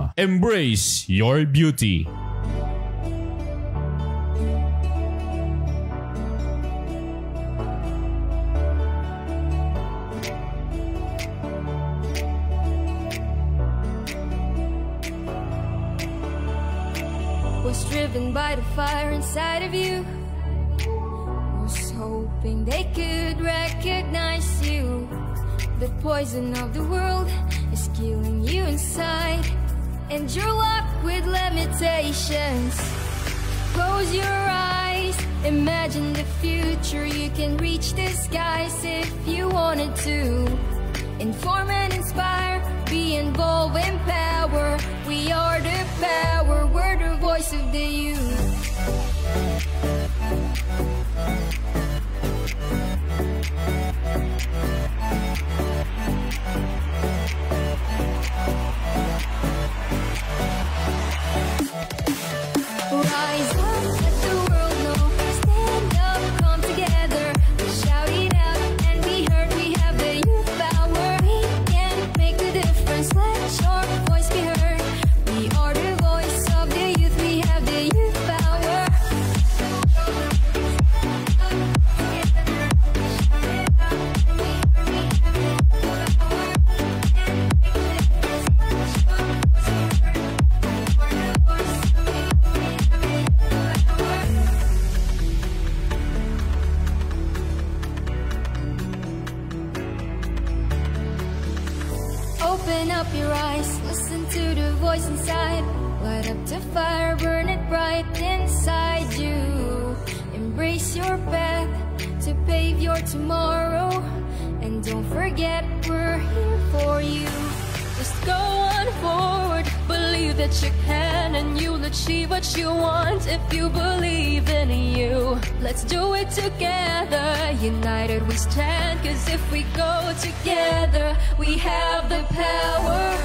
Pharma. Embrace your beauty. Was driven by the fire inside of you. Was hoping they could recognize you. The poison of the world is killing you inside, and you're locked with limitations. Close your eyes, imagine the future. You can reach the skies if you wanted to. Inform and inspire, be involved in power. We are the power, we're the voice of the youth. Rise up, let the world know. Stand up, come together. Let's shout it out and be heard. We have the youth power. We can make the difference. Let your voice be heard. We are the voice of the youth. We have the youth power. Open up your eyes, listen to the voice inside. Light up the fire, burn it bright inside you. Embrace your path to pave your tomorrow. And don't forget, we're here for you. Just go on forward, believe that you can, and you'll achieve what you want if you believe in you. Let's do it together, united we stand, 'cause if we go together, we have the power.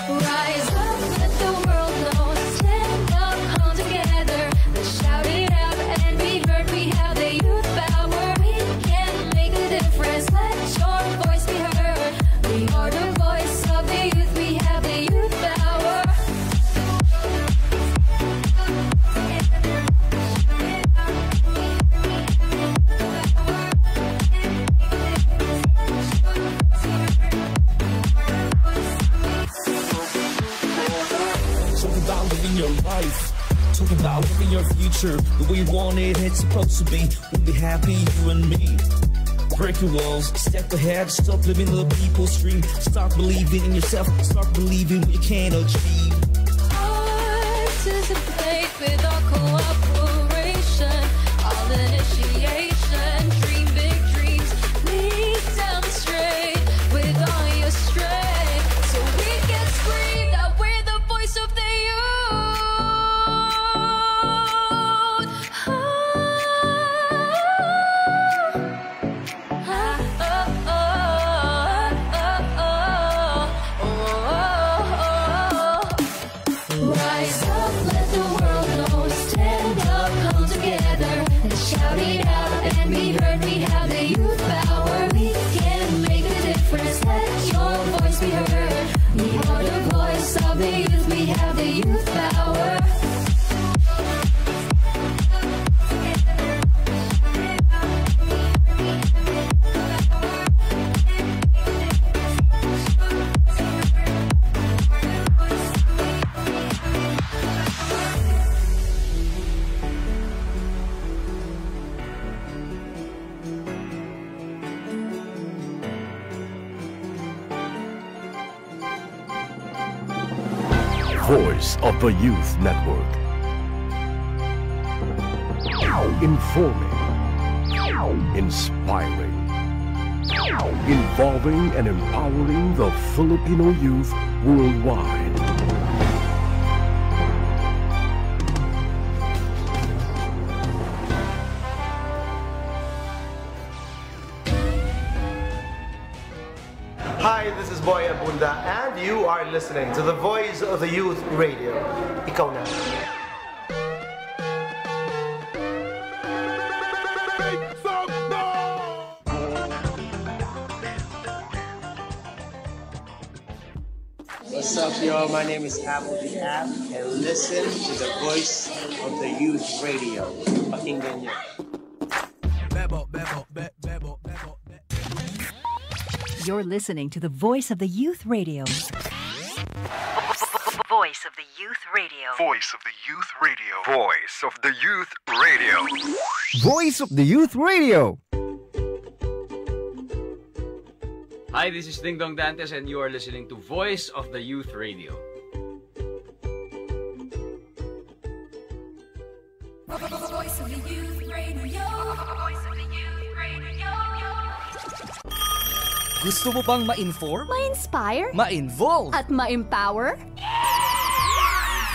Rise up, let the world know. Stand up, come together. Let's shout it out and be heard. We have the youth power. We can make a difference. Let your voice be heard. We are the voice of the youth. We have the youth power. Talk about living your life. Talk about living your future the way you want it, it's supposed to be. We'll be happy, you and me. Break your walls, step ahead, stop living the people's dream. Start believing in yourself, start believing what you can achieve. Participate with our cooperation, all initiation, dream big dreams, lead down the straight with all your strength, so we can scream that we're the voice of the youth. Rise up, let the world know. Stand up, come together. And shout it out and be heard. We have the youth power. We can make a difference. Let your voice be heard. We are the voice of the youth. We have the youth power. Voice of the Youth Network. Informing, inspiring, involving and empowering the Filipino youth worldwide. Hi, Hi, this is Boy Abunda, and you are listening to the Voice of the Youth Radio. Ikaw na. What's up, y'all? My name is Apple the App, and listen to the Voice of the Youth Radio. Pakinggan niyo. You're listening to the Voice of the Youth Radio. Voice of the Youth Radio. Voice of the Youth Radio. Voice of the Youth Radio. Voice of the Youth Radio. Hi, this is Ding Dong Dantes and you are listening to Voice of the Youth Radio. Voice of the Youth Radio. Voice of the Youth Radio. Gusto mo bang ma-inform? Ma-inspire? Ma-involve? At ma-empower?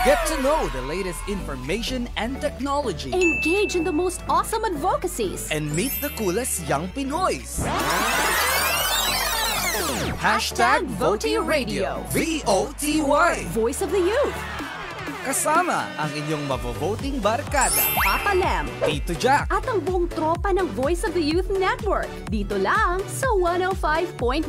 Get to know the latest information and technology. Engage in the most awesome advocacies. And meet the coolest young Pinoys. #VOTY Radio. VOTY. Voice of the Youth. Kasama ang inyong mavovoting barkada. Papa Lem. Tito Jack. At ang buong tropa ng Voice of the Youth Network. Dito lang sa 105.1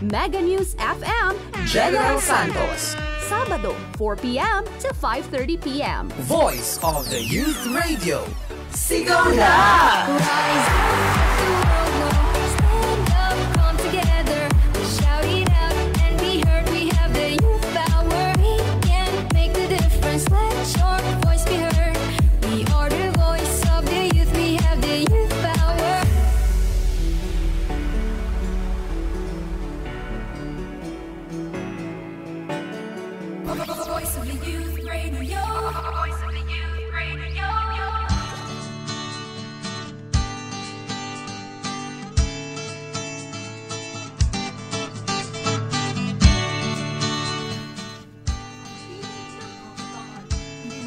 Mega News FM, General Santos. Sabado, 4 p.m. to 5:30 p.m. Voice of the Youth Radio. Sigaw na! Rise up, the world knows. Stand up, come together. Shout it out and be heard. We have the youth power. We can make the difference. Let your voice be heard. We are the voice of the youth. We have the youth power. Voice of the Youth Radio. Voice of the Youth Radio.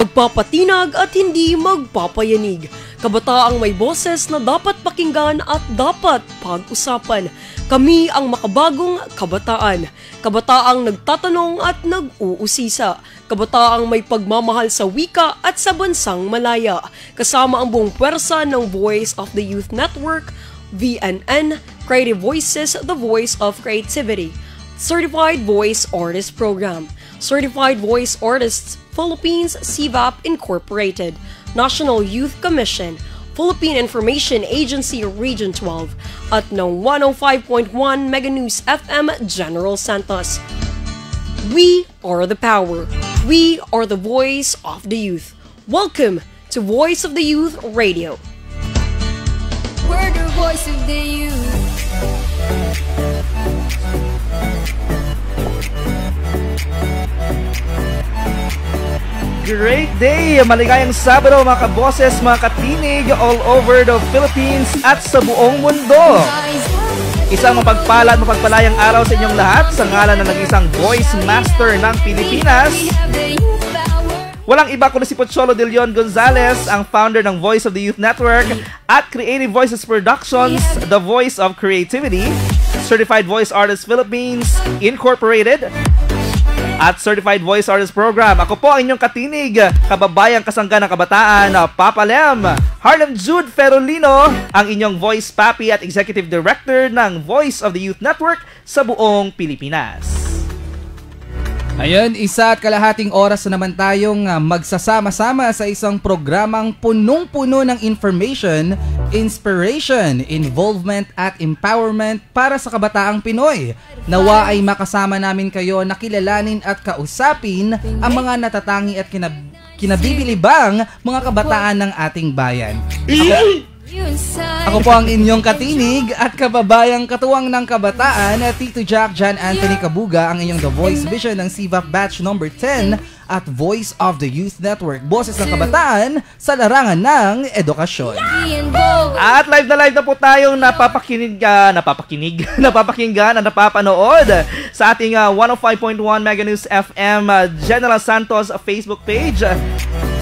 Magpapatinag at hindi magpapayanig. Kabataang may boses na dapat pakinggan at dapat pag-usapan. Kami ang makabagong kabataan. Kabataang nagtatanong at nag-uusisa. Kabataang may pagmamahal sa wika at sa bansang malaya. Kasama ang buong pwersa ng Voice of the Youth Network, VNN, Creative Voices, the Voice of Creativity, Certified Voice Artist Program, Certified Voice Artists Philippines, CVAP Incorporated, National Youth Commission, Philippine Information Agency Region 12, at ng 105.1 Mega News FM General Santos. We are the power. We are the voice of the youth. Welcome to Voice of the Youth Radio. We're the voice of the youth. Great day! Maligayang Sabado mga kaboses, mga katinig all over the Philippines at sa buong mundo. Isang mapagpalayang araw sa inyong lahat sa ngalan ng nag-isang voice master ng Pilipinas. Walang iba kundi si Pocholo De Leon Gonzalez, ang founder ng Voice of the Youth Network at Creative Voices Productions, the Voice of Creativity, Certified Voice Artists Philippines Incorporated, at Certified Voice Artist Program. Ako po ang inyong katinig, kababayang kasangga ng kabataan, Papa Lem, Harlem Jude Ferolino, ang inyong voice papi at executive director ng Voice of the Youth Network sa buong Pilipinas. Ayun, 1.5 oras na naman tayong magsasama-sama sa isang programang punong-puno ng information, inspiration, involvement at empowerment para sa kabataang Pinoy. Nawa ay makasama namin kayo na kilalanin at kausapin ang mga natatangi at kinabibilibang mga kabataan ng ating bayan. Ako po ang inyong katinig at kababayang katuwang ng kabataan, Tito Jack John Anthony Kabuga, ang inyong The Voice Vision ng CVAP Batch number 10 at Voice of the Youth Network, boses ng kabataan sa larangan ng edukasyon. At live na po tayong napapakinggan at napapanood sa ating 105.1 Mega News FM General Santos Facebook page,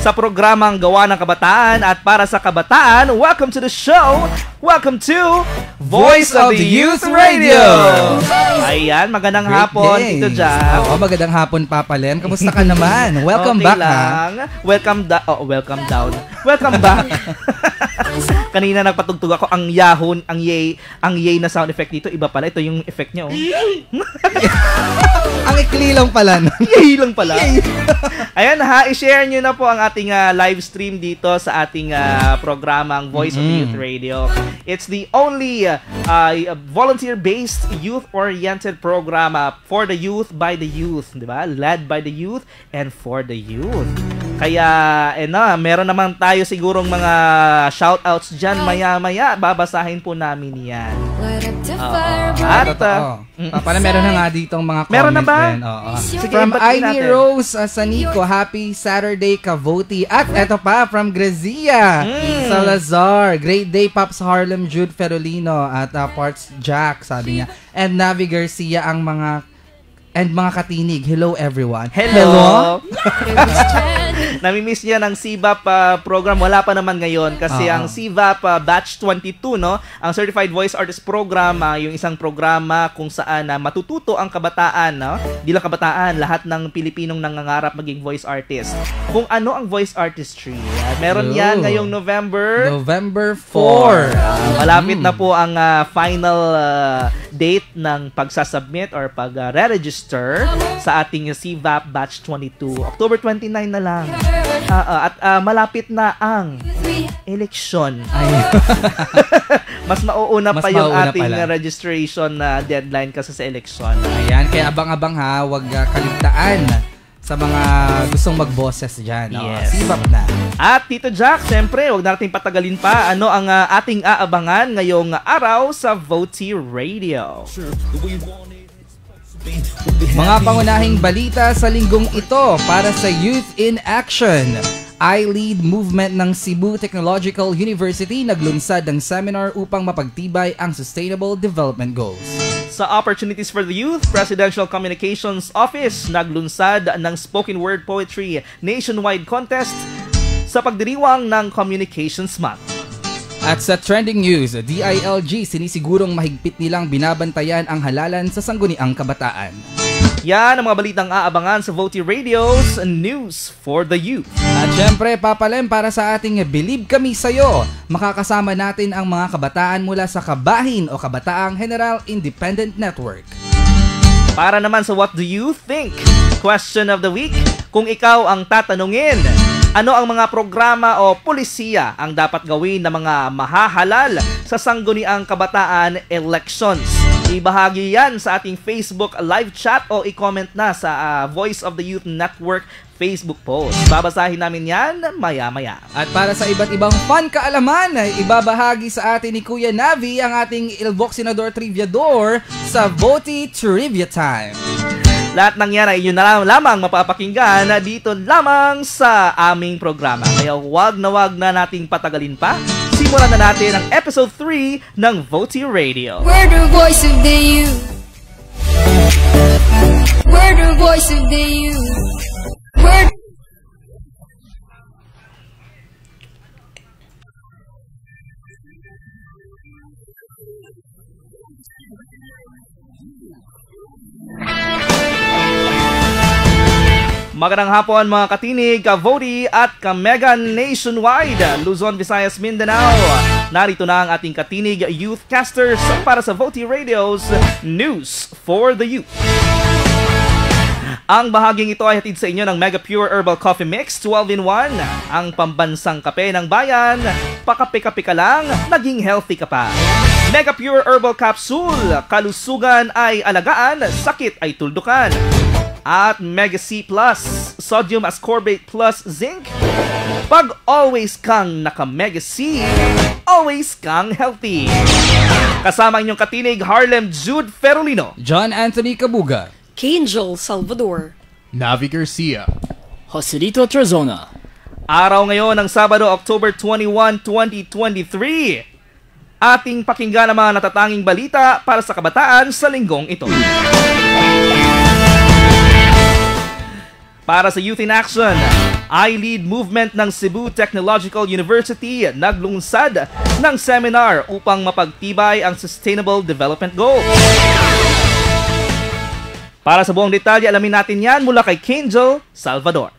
sa programang Gawa ng Kabataan at para sa kabataan. Welcome to the show. Welcome to Voice of the Youth Radio. Ayan, magandang hapon, Tito Jack. Oo, magandang hapon, Papa Lem. Kamusta ka naman? Welcome back, lang. Welcome down. Welcome back. Kanina nagpatugtog ako ang yahon, ang yay na sound effect dito. Iba pala, ito yung effect niya. Ang ikli lang pala. Yay lang pala. Ayan ha, i-share nyo na po ang ating live stream dito sa ating programang Voice of the Youth Radio. It's the only volunteer-based, youth-oriented program for the youth, by the youth, di ba? Led by the youth and for the youth. Kaya, meron naman tayo sigurong mga shoutouts dyan maya-maya. Babasahin po namin yan. Pala meron na nga ditong mga comments. Meron na ba? From Ivy Rose Sanico, happy Saturday, Kavoti. At eto pa, from Grazia Salazar, great day, Pops Harlem Jude Ferolino. At Parts Jack, sabi niya. And Navi Garcia, ang mga katinig. Hello, everyone. Hello. Nami-miss niya ng CVAP program. Wala pa naman ngayon kasi ang CVAP Batch 22, no? Ang Certified Voice Artist Program, yung isang programa kung saan matututo ang kabataan, no? Di lang kabataan, lahat ng Pilipinong nangangarap maging voice artist. Kung ano ang voice artistry. Meron yan ngayong November 4. Malapit na po ang final date ng pagsasubmit or pag-re-register sa ating CVAP Batch 22. October 29 na lang. At malapit na ang eleksyon. Mas mauuna pa yung ating registration deadline kasi sa eleksyon. Ayan, kaya abang-abang ha, huwag kaligtaan sa mga gustong magboses dyan. Yes. CVAP na. At Tito Jack, siyempre, huwag natin patagalin pa. Ano ang ating aabangan ngayong araw sa Voti Radio? Mga pangunahing balita sa linggong ito para sa Youth in Action. I-Lead movement ng Cebu Technological University naglunsad ng seminar upang mapagtibay ang Sustainable Development Goals. Sa Opportunities for the Youth, Presidential Communications Office naglunsad ng Spoken Word Poetry Nationwide Contest sa pagdiriwang ng Communications Month. At sa trending news, DILG sinisigurong mahigpit nilang binabantayan ang halalan sa sangguniang kabataan. Yan ang mga balitang aabangan sa Voti Radio's News for the Youth. At syempre, Papalem, para sa ating Believe Kami Sa'yo, makakasama natin ang mga kabataan mula sa Kabahin o Kabataang General Independent Network. Para naman sa What Do You Think? Question of the Week, kung ikaw ang tatanungin, ano ang mga programa o pulisiya ang dapat gawin ng mga mahahalal sa sangguniang kabataan elections? Ibahagi yan sa ating Facebook live chat o i-comment na sa Voice of the Youth Network Facebook post. Babasahin namin yan maya-maya. At para sa iba't ibang fun kaalaman, ibabahagi sa atin ni Kuya Navi ang ating Ilbok Senador Triviador sa Voti Trivia Time. Lahat ng yan ay inyo na lamang mapapakinggan dito lamang sa aming programa. Kaya wag na nating patagalin pa. Simulan na natin ang episode 3 ng Voti Radio. We're the voice of the youth. We're the voice of the youth. We're Magandang hapon mga katinig, ka-Voti at ka-Mega Nationwide, Luzon, Visayas, Mindanao. Narito na ang ating katinig youthcasters para sa Voti Radio's News for the Youth. Ang bahaging ito ay hatid sa inyo ng Mega Pure Herbal Coffee Mix 12-in-1, ang pambansang kape ng bayan. Pakape-kape ka lang, naging healthy ka pa. Mega Pure Herbal Capsule, kalusugan ay alagaan, sakit ay tuldukan. At Mega C Plus, Sodium Ascorbate Plus Zinc. Pag always kang naka-Mega C, always kang healthy. Kasama inyong katinig, Harlem Jude Ferolino, John Anthony Kabuga, Angel Salvador, Navi Garcia, Joselito Trezona. Araw ngayon ng Sabado, October 21, 2023. Ating pakinggan ang mga natatanging balita para sa kabataan sa linggong ito. Para sa Youth in Action, I-Lead Movement ng Cebu Technological University naglungsad ng seminar upang mapagtibay ang Sustainable Development Goals. Para sa buong detalye, alamin natin yan mula kay Kangel Salvador.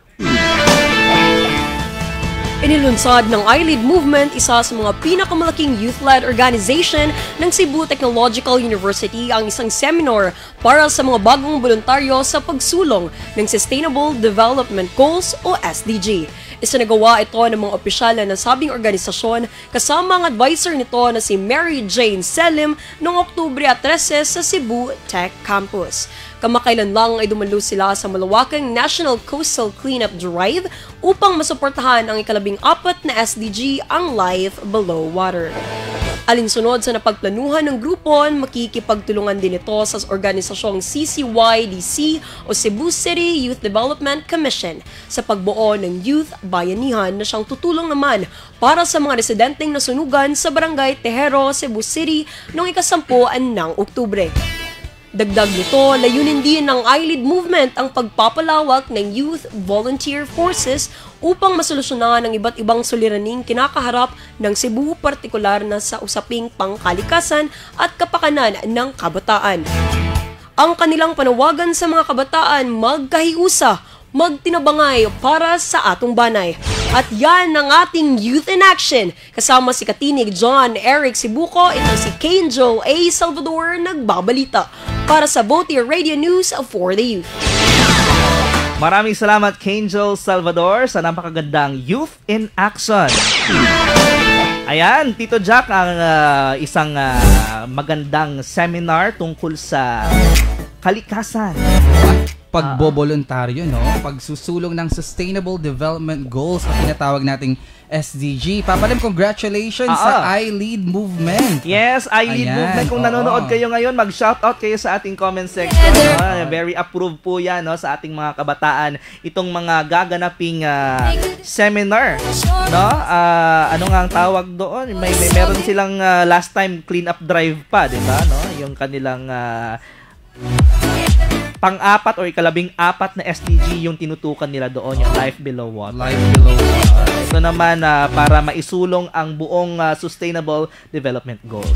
Inilunsad ng I-Lead Movement, isa sa mga pinakamalaking youth-led organization ng Cebu Technological University, ang isang seminar para sa mga bagong voluntaryo sa pagsulong ng Sustainable Development Goals o SDG. Isinagawa ito ng mga opisyal na nasabing organisasyon kasama ang advisor nito na si Mary Jane Selim noong Oktubre 13 sa Cebu Tech Campus. Kamakailan lang ay dumalo sila sa malawakang National Coastal Cleanup Drive upang masuportahan ang ika-14 na SDG, ang Life Below Water. Alinsunod sa napagplanuhan ng grupo, makikipagtulungan din ito sa organisasyong CCYDC o Cebu City Youth Development Commission sa pagbuo ng Youth Bayanihan na siyang tutulong naman para sa mga residenteng nasunugan sa Barangay Tejero, Cebu City noong ika-10 ng Oktubre. Dagdag nito, layunin din ng I-Lead Movement ang pagpapalawak ng youth volunteer forces upang masolusyonan ang iba't ibang suliraning kinakaharap ng Cebu, partikular na sa usaping pangkalikasan at kapakanan ng kabataan. Ang kanilang panawagan sa mga kabataan, magkahiusa, magtinabangay para sa atong banay. At yan ang ating Youth in Action. Kasama si Katinig John Eric Sibuco, ito si Kangel A. Salvador nagbabalita para sa Vote Your Radio News for the Youth. Maraming salamat Kangel Salvador sa napakagandang Youth in Action. Ayan, Tito Jack, ang isang magandang seminar tungkol sa kalikasan. Pagboboluntaryo, no? Pagsusulong ng Sustainable Development Goals o tinatawag nating SDG. Papalim, congratulations sa I-Lead Movement. Yes, I-Lead Movement. Kung nanonood kayo ngayon, mag-shoutout kayo sa ating comment section. Very approved po yan, no, sa ating mga kabataan. Itong mga gaganaping seminar. No? Ano nga ang tawag doon? Meron silang last time clean-up drive pa, di ba? No? Yung kanilang pang-apat o ikalabing-apat na SDG yung tinutukan nila doon, yung Life Below Water. Life Below Water. Ito naman para maisulong ang buong Sustainable Development Goals.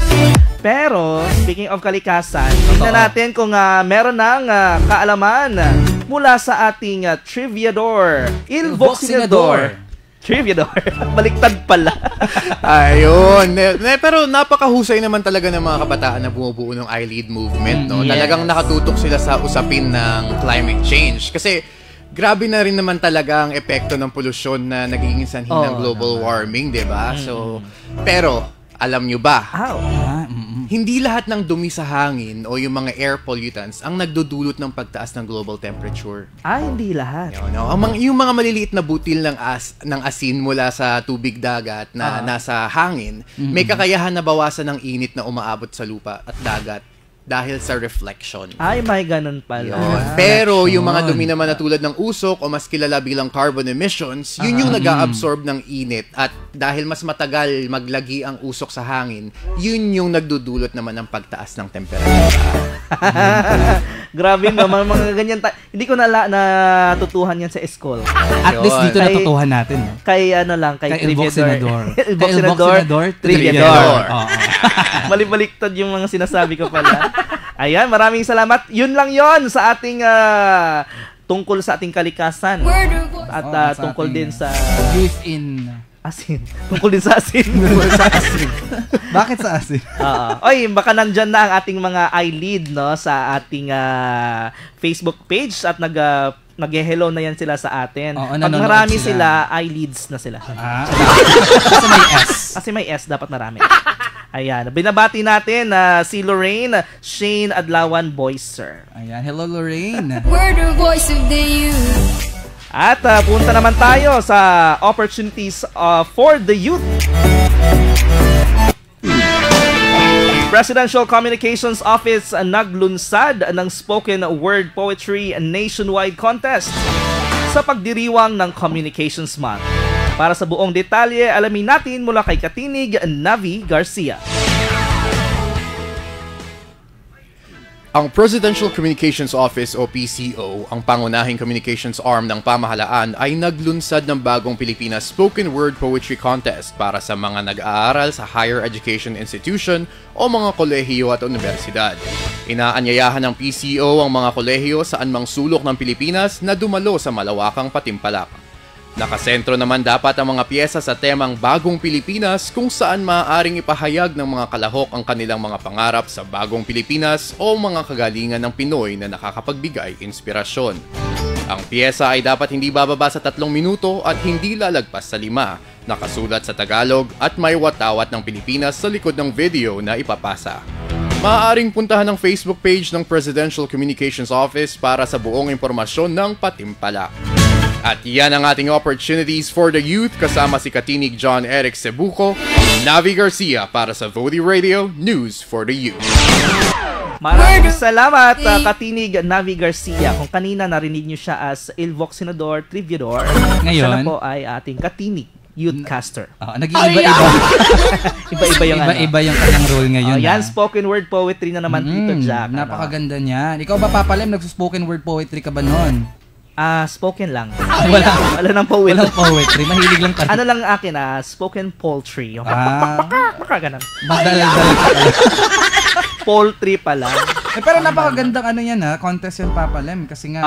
Pero, speaking of kalikasan, tingnan natin kung meron ng kaalaman mula sa ating Triviador. Ilvoxinador. Triviador. Baliktad pala. Ayun. Pero napakahusay naman talaga ng mga kabataan na bumubuo ng I-Lead Movement. No? Yes. Talagang nakatutok sila sa usapin ng climate change. Kasi grabe na rin naman talaga ang epekto ng polusyon na nagiging sanhi ng global warming, di ba? So, pero, alam nyo ba? Hindi lahat ng dumi sa hangin o yung mga air pollutants ang nagdudulot ng pagtaas ng global temperature. Hindi lahat. Yung mga maliliit na butil ng asin mula sa tubig dagat na nasa hangin, may kakayahan na bawasan ng init na umaabot sa lupa at dagat dahil sa reflection. May ganun pala. Pero yung mga dumi naman na tulad ng usok o mas kilala bilang carbon emissions, yun yung nag-a-absorb ng init at dahil mas matagal maglagi ang usok sa hangin, yun yung nagdudulot naman ng pagtaas ng temperature. Grabe naman mga ganyan. Hindi ko natutuhan yan sa school. At least dito natutuhan natin. Kay kay Ilvoxinador. Triviador. Malibaliktad yung mga sinasabi ko pala. Ayan, maraming salamat. Yun lang yon sa ating tungkol sa ating kalikasan. At tungkol din sa youth in asin. Tungkol din sa asin. Bakit sa asin? Oy, baka nandyan na ang ating mga I-Lead, no, sa ating Facebook page at nag-hello na yan sila sa atin. Pag marami sila, I-Leads na sila. Kasi may S. Kasi may S, dapat marami. Ayan, binabati natin si Lorraine Shane Adlawan Boyser. Ayan, hello Lorraine. We're the voice of the youth. At punta naman tayo sa opportunities for the youth. Presidential Communications Office naglunsad ng spoken word poetry nationwide contest sa pagdiriwang ng Communications Month. Para sa buong detalye, alamin natin mula kay Katinig Navi Garcia. Ang Presidential Communications Office o PCO, ang pangunahing communications arm ng pamahalaan, ay naglunsad ng bagong Pilipinas Spoken Word Poetry Contest para sa mga nag-aaral sa higher education institution o mga kolehiyo at universidad. Inaanyayahan ng PCO ang mga kolehiyo sa anumang sulok ng Pilipinas na dumalo sa malawakang patimpalak. Nakasentro naman dapat ang mga piyesa sa temang Bagong Pilipinas kung saan maaaring ipahayag ng mga kalahok ang kanilang mga pangarap sa Bagong Pilipinas o mga kagalingan ng Pinoy na nakakapagbigay inspirasyon. Ang piyesa ay dapat hindi bababa sa 3 minuto at hindi lalagpas sa 5, nakasulat sa Tagalog at may watawat ng Pilipinas sa likod ng video na ipapasa. Maaaring puntahan ang Facebook page ng Presidential Communications Office para sa buong impormasyon ng patimpalak. At yan ang ating opportunities for the youth kasama si Katinig John Eric Cebuco, Navi Garcia para sa Vodi Radio News for the Youth. Maraming salamat Katinig Navi Garcia. Kung kanina narinig nyo siya as Ilvoc Senador Triviador, ngayon siya na po ay ating Katinig Youthcaster. Nag-iiba-iba. Iba-iba yung kanyang role ngayon. Yan, spoken word poetry na naman dito, Jack. Napakaganda niyan. Ikaw ba, Papalem, nagsuspoken word poetry ka ba noon? Spoken lang. Wala nang poetry. Walang poetry. Mahilig lang tayo. Ano lang akin, spoken poultry. Yung ganun. Madaldal ka lang. Poultry pala. Pero napakagandang yan contest yan, Papalem. Kasi nga,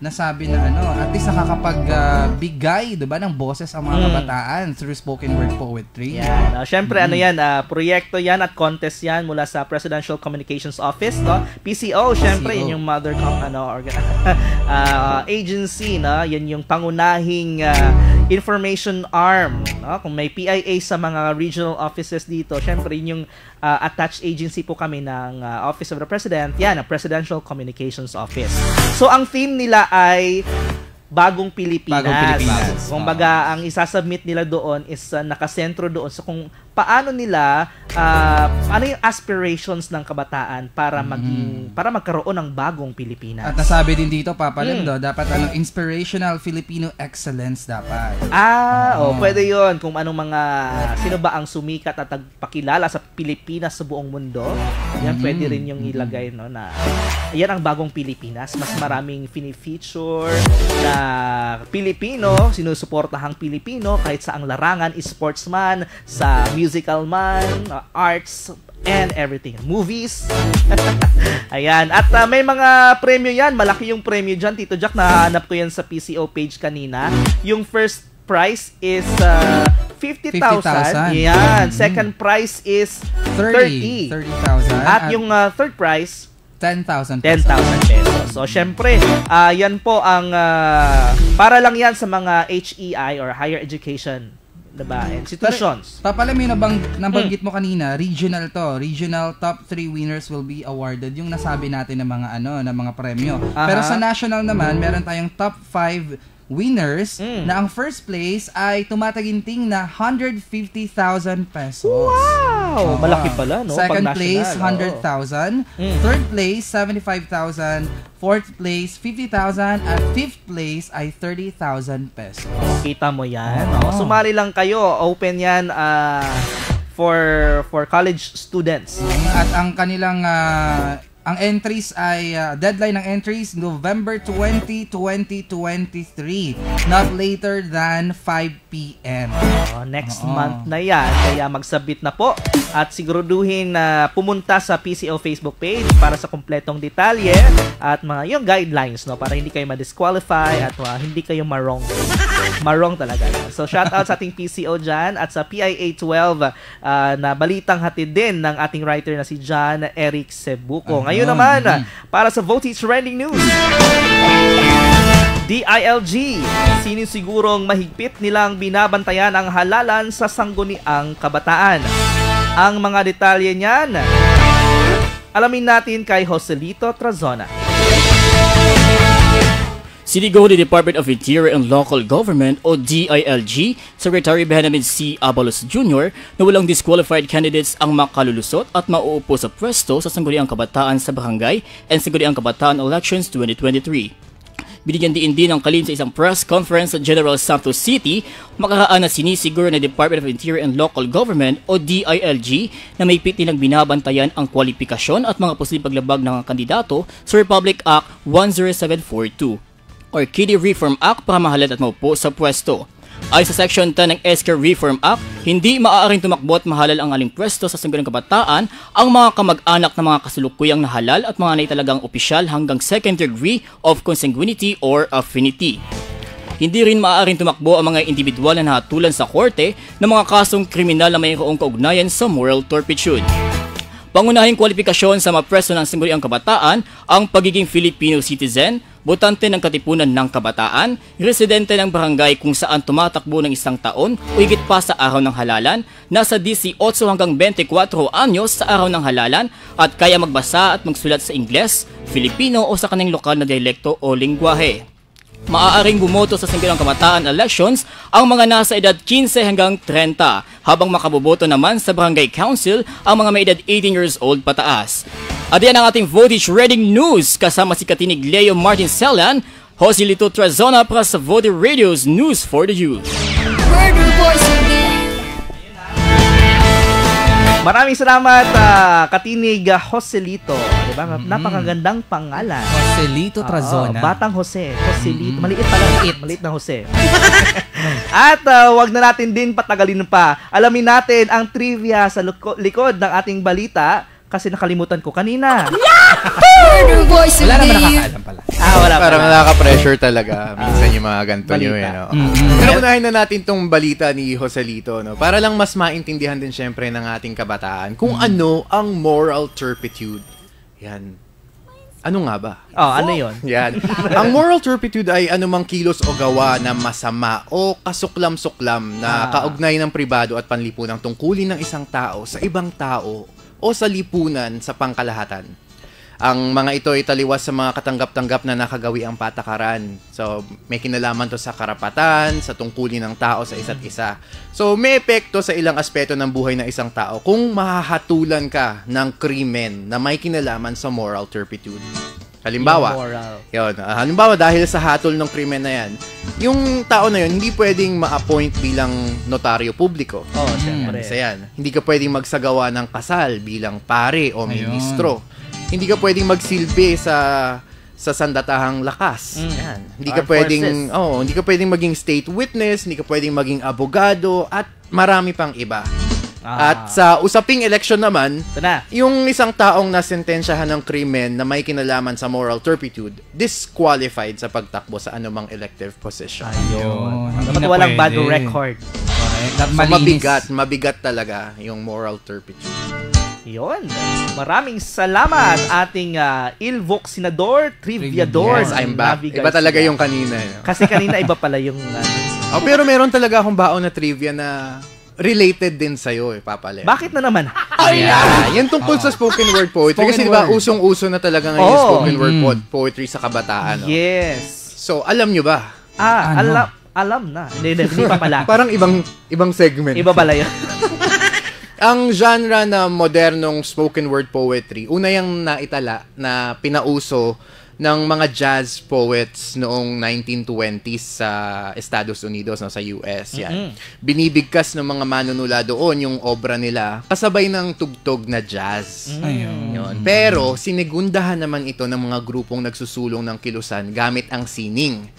nasabi na at least nakakapagbigay, diba, ng boses ang mga kabataan through spoken word poetry. Yan. Siyempre, proyekto yan at contest yan mula sa Presidential Communications Office, no? PCO, siyempre, yun yung mother agency, no? Yan yung pangunahing information arm, no? Kung may PIA sa mga regional offices dito, siyempre, yun yung attached agency po kami ng Office of the President, yan, ang Presidential Communications Office. So, ang theme nila ay Bagong Pilipinas. Kung baga, ang isasubmit nila doon is nakasentro doon sa kung paano nila, ano yung aspirations ng kabataan para magkaroon ng bagong Pilipinas. At nasabi din dito, Papalem, dapat inspirational Filipino excellence dapat. Pwede yon. Kung anong sino ba ang sumikat at nagpakilala sa Pilipinas sa buong mundo, yan pwede rin yung ilagay, no, na yan ang bagong Pilipinas. Mas maraming fini-feature na Pilipino, sinusuportahang Pilipino kahit sa ang larangan, sportsman, sa musical man, arts, and everything. Movies. Ayan. At may mga premyo yan. Malaki yung premyo dyan. Tito Jack, nahanap ko yan sa PCO page kanina. Yung first prize is 50,000. Yan. Second prize is 30,000. At yung third prize, 10,000 pesos. So, syempre, yan po ang para lang yan sa mga HEI or higher education, diba, institutions. Papalem, yung nabanggit mo kanina, regional to. Regional top 3 winners will be awarded. Yung nasabi natin ng mga premyo. Pero sa national naman, meron tayong top 5 winners na ang first place ay tumataginting na 150,000 pesos. Wow! Malaki pala, no? Second place, 100,000. Third place, 75,000. Fourth place, 50,000. At fifth place ay 30,000 pesos. Kita mo yan. Sumali lang kayo. Open yan for college students. At ang kanilang ang entries ay deadline ng entries November 20, 2023, not later than 5 p.m. Next month na yan, kaya magsubmit na po at siguraduhin na pumunta sa PCO Facebook page para sa kumpletong detalye at mga yung guidelines, no, para hindi kayo ma-disqualify at hindi kayo marong talaga. So shout out sa ating PCO dyan at sa PIA 12 na balitang hatid din ng ating writer na si John Eric Cebuco. Ngayon naman, para sa Voti Trending News, DILG, sinisigurong mahigpit nilang binabantayan ang halalan sa sangguniang kabataan. Ang mga detalye niyan, alamin natin kay Joselito Trazona. Sinigaw ni Department of Interior and Local Government o DILG, Secretary Benjamin C. Abalos Jr. na walang disqualified candidates ang makalulusot at mauupo sa pwesto sa Sangguniang Kabataan sa Barangay and Sangguniang Kabataan Elections 2023. Binigyan din ng kalin sa isang press conference sa General Santos City, makaraan na sinisiguro na Department of Interior and Local Government o DILG na may pitinang binabantayan ang kwalifikasyon at mga posibleng paglabag ng kandidato sa Republic Act 10742 or Kiddie Reform Act para mahalal at maupo sa pwesto. Ayon sa Section 10 ng ESCA Reform Act, hindi maaaring tumakbo at mahalal ang aling pwesto sa Sangguniang Kabataan ang mga kamag-anak ng mga kasulukuyang nahalal at mga naitalagang opisyal hanggang second degree of consanguinity or affinity. Hindi rin maaaring tumakbo ang mga individual na nahatulan sa korte ng mga kasong kriminal na mayroong kaugnayan sa moral turpitude. Pangunahing kwalifikasyon sa mga pwesto ng Sangguniang Kabataan ang pagiging Filipino citizen, botante ng Katipunan ng Kabataan, residente ng barangay kung saan tumatakbo ng 1 taon o higit pa sa araw ng halalan, nasa 18 hanggang 24 anyos sa araw ng halalan at kaya magbasa at magsulat sa Ingles, Filipino o sa kanilang lokal na dialekto o lingwahe. Maaaring bumoto sa Sangguniang Kabataan elections ang mga nasa edad 15 hanggang 30, habang makaboboto naman sa Barangay Council ang mga may edad 18 years old pataas. At yan ang ating Voltage Reading News kasama si Katinig Leo Martin Celan, Joselito Trazona para sa Voltage Radio's News for the Youth. Maraming salamat, Katinig Joselito. Diba? Napakagandang pangalan. Joselito Trazona. Batang Jose. Joselito. Maliit pala. Maliit na Jose. At wag na natin din patagalin pa. Alamin natin ang trivia sa likod ng ating balita kasi nakalimutan ko kanina. Wala naman nakakaalam pala. Wala pa. Parang nakaka-pressure talaga. Minsan yung mga ganito nyo. Pero unahin na natin tong balita ni Joselito. No? Para lang mas maintindihan din syempre ng ating kabataan kung ano ang moral turpitude. Yan. Ano nga ba? Ano yun? Yan. Ang moral turpitude ay anumang kilos o gawa na masama o kasuklam-suklam na kaugnay ng pribado at panlipunang tungkulin ng isang tao sa ibang tao o sa lipunan sa pangkalahatan. Ang mga ito ay taliwas sa mga katanggap-tanggap na nakagawi ang patakaran. So, may kinalaman to sa karapatan, sa tungkulin ng tao sa isa't isa. So, may epekto sa ilang aspeto ng buhay ng isang tao kung mahahatulan ka ng krimen na may kinalaman sa moral turpitude. Halimbawa, halimbawa dahil sa hatol ng krimen na yan, yung tao na yun hindi pwedeng ma-appoint bilang notaryo publiko. Siyempre. Hindi ka pwedeng magsagawa ng kasal bilang pare o ministro. Hindi ka pwedeng magsilbi sa sandatahang lakas. Hindi ka pwedeng maging state witness, hindi ka pwedeng maging abogado at marami pang iba. At sa usaping election naman, yung isang taong nasentensyahan ng krimen na may kinalaman sa moral turpitude, disqualified sa pagtakbo sa anumang elective position. Dapat walang bad record. So, mabigat talaga yung moral turpitude. Yun. Maraming salamat ating Ilvok Senador, Triviador. Yes, I'm back. Iba talaga yung kanina. Kasi kanina iba pala yung... pero meron talaga akong baon na trivia na related din sa'yo, Papale. Bakit na naman? Yan tungkol sa spoken word poetry. Kasi diba, usong-uso na talaga ngayon yung spoken word poetry sa kabataan. Yes. So, alam nyo ba? Alam na. Hindi pa pala. Parang ibang segment. Iba pala yun. Ang genre na modernong spoken word poetry, una yung naitala na pinauso ng mga jazz poets noong 1920s sa Estados Unidos, sa US. Yan. Binibigkas ng mga manunula doon yung obra nila kasabay ng tugtog na jazz. Yun. Pero sinigundahan naman ito ng mga grupong nagsusulong ng kilusan gamit ang sining.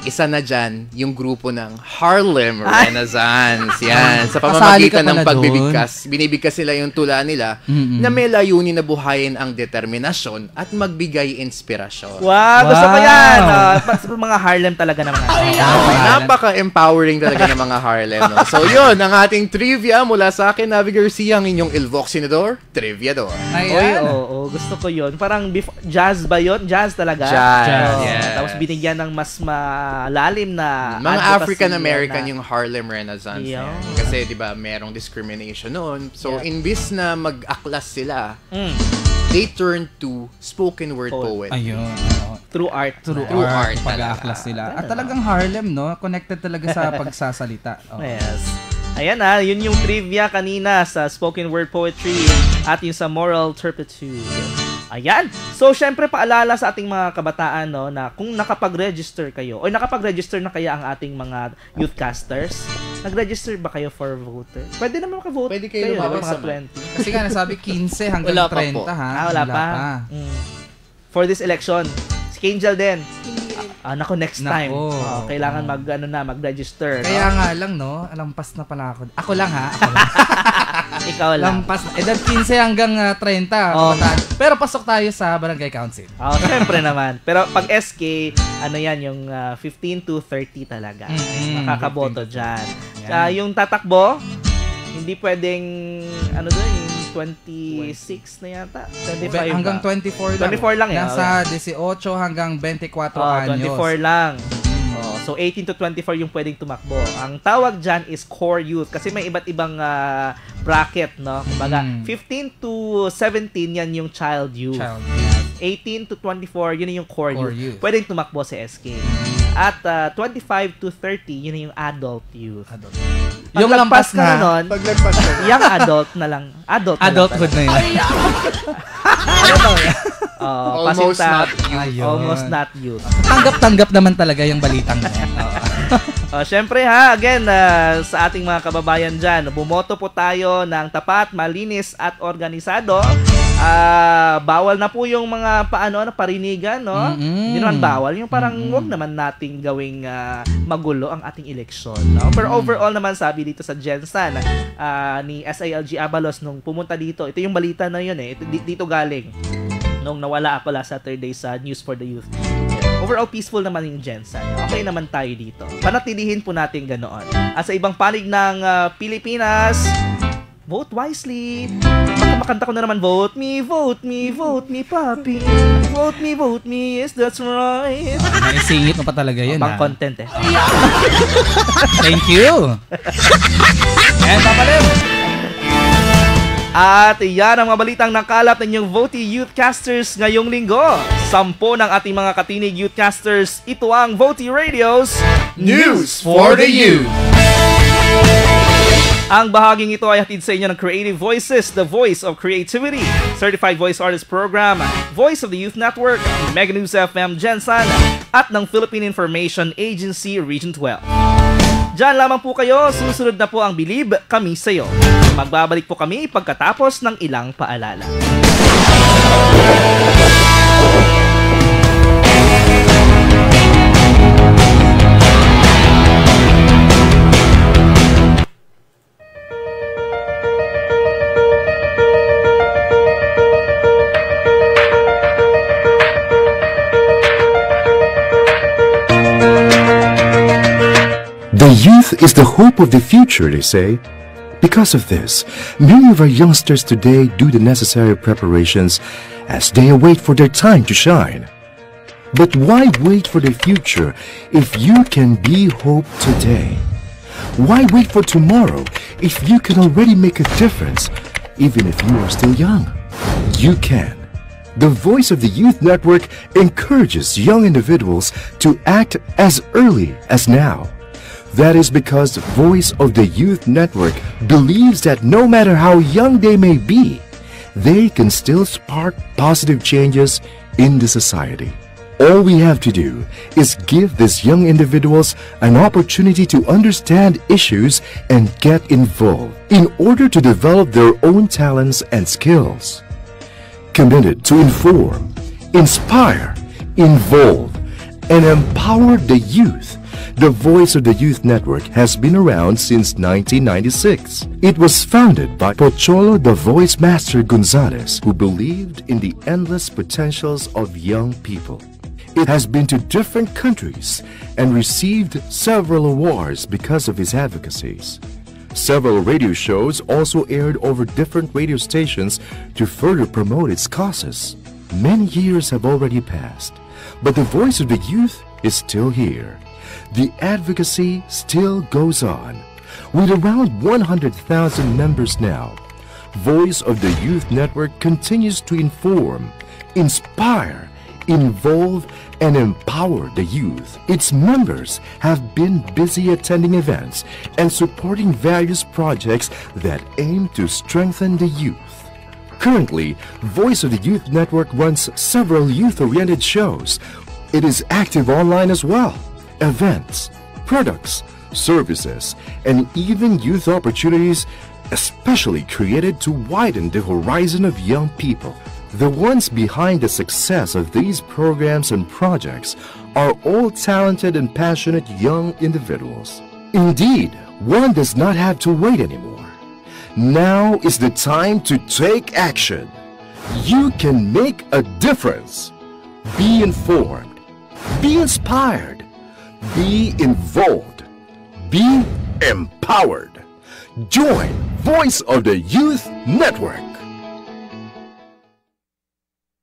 Isa na dyan, yung grupo ng Harlem Renaissance. Yan. Sa pamamagitan ng pagbibigkas. Binibigkas nila yung tula nila na may layunin na buhayin ang determinasyon at magbigay inspirasyon. Wow! Gusto ko yan! Mga Harlem talaga naman. Napaka-empowering talaga ng mga Harlem. No? So yun, ang ating trivia mula sa akin, Navi Garcia, ang inyong Ilvok Senador, Triviador. Gusto ko yun. Parang jazz ba yun? Jazz talaga? Jazz. Tapos binigyan ng mas lalim na mga African-American yung Harlem Renaissance. Kasi 'di ba, merong discrimination noon. So imbis na mag-aklas sila, they turned to spoken word poet. Through art. Pag-aaklas sila. At talagang Harlem, no? Connected talaga sa pagsasalita. Yes. Ayan yun yung trivia kanina sa spoken word poetry at yung sa moral turpitude. Ayan. So, syempre, paalala sa ating mga kabataan, no, na kung nakapag-register kayo, o nakapag-register na kaya ang ating mga youthcasters, nag-register ba kayo for voter? Pwede naman maka-vote. Pwede kayo mga 20. Kasi nga nasabi 15 hanggang wala 30, ha? Wala pa. For this election, si Angel din. Naku, next time. Kailangan mag-register. Kaya nga lang, no? Lampas na pala ako. Ako lang, ha? Ako lang. Ikaw lang. Lampas. Edad 15 hanggang 30. Pero pasok tayo sa barangay council. Siyempre naman. Pero pag SK, yan, yung 15 to 30 talaga. Makakaboto dyan. Yung tatakbo, hindi pwedeng, yung 26 na yata. 25 hanggang 24 lang. 24 lang Nasa 18 hanggang 24 anyos. 24 lang. So 18 to 24 yung pwedeng tumakbo. Ang tawag dyan is core youth kasi may iba't ibang bracket, no? Kumbaga, 15 to 17 yan yung child youth. 18 to 24 yun yung core youth. Pwedeng tumakbo sa SK. At 25 to 30 yun yung adult youth. Yung lampas ka na nun, young adult na lang. Adulthood na yun. Almost not youth. Almost not youth. Tanggap-tanggap naman talaga yung balitang na yan. Syempre again, sa ating mga kababayan dyan, bumoto po tayo ng tapat, malinis at organisado. Bawal na po yung mga parinigan, no? Hindi naman bawal. Yung parang wag naman nating gawing magulo ang ating eleksyon, no? Pero overall naman, sabi dito sa Gensan ni SILG Abalos nung pumunta dito, ito yung balita na yun dito galing nung nawala ako last Saturday sa News for the Youth. Overall peaceful naman yung Gensan. Okay naman tayo dito. Panatilihin po natin ganoon. At sa ibang panig ng Pilipinas, vote wisely. Makanta ko na naman, vote me, papi. Vote me, yes, that's right. Naisingit mo pa talaga yun, pang content Thank you. And papalim. At yan ang mga balitang nakalap ng inyong Voti Youthcasters ngayong linggo. 10 ng ating mga katinig Youthcasters, ito ang Voti Radio's News for the Youth. Ang bahaging ito ay hatid sa inyo ng Creative Voices, the voice of creativity, Certified Voice Artist Program, Voice of the Youth Network, Mega News FM Gensan, at ng Philippine Information Agency Region 12. Diyan lamang po kayo, susunod na po ang Bilib, Kami Sa'yo. Magbabalik po kami pagkatapos ng ilang paalala. The youth is the hope of the future, they say. Because of this, many of our youngsters today do the necessary preparations as they await for their time to shine. But why wait for the future if you can be hope today? Why wait for tomorrow if you can already make a difference even if you are still young? You can. The Voice of the Youth Network encourages young individuals to act as early as now. That is because the Voice of the Youth Network believes that no matter how young they may be, they can still spark positive changes in the society. All we have to do is give these young individuals an opportunity to understand issues and get involved in order to develop their own talents and skills. Committed to inform, inspire, involve, and empower the youth, the Voice of the Youth Network has been around since 1996. It was founded by Pocholo the Voice Master Gonzalez, who believed in the endless potentials of young people. It has been to different countries and received several awards because of his advocacies. Several radio shows also aired over different radio stations to further promote its causes. Many years have already passed, but the Voice of the Youth is still here. The advocacy still goes on. With around 100,000 members now, Voice of the Youth Network continues to inform, inspire, involve, and empower the youth. Its members have been busy attending events and supporting various projects that aim to strengthen the youth. Currently, Voice of the Youth Network runs several youth-oriented shows. It is active online as well. Events, products, services, and even youth opportunities especially created to widen the horizon of young people. The ones behind the success of these programs and projects are all talented and passionate young individuals. Indeed, one does not have to wait anymore. Now is the time to take action. You can make a difference. Be informed. Be inspired. Be involved. Be empowered. Join Voice of the Youth Network.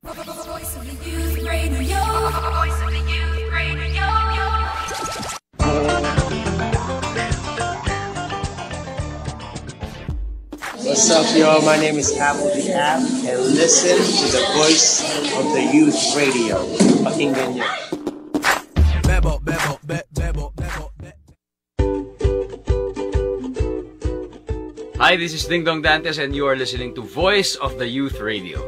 Voice of the Youth Radio. Voice of the Youth Radio. What's up, y'all? My name is Apple the App, and listen to the Voice of the Youth Radio. Pakinggan niyo. Bebo, bebo, bebo, bebo. Hi, this is Ding Dong Dantes and you are listening to Voice of the Youth Radio.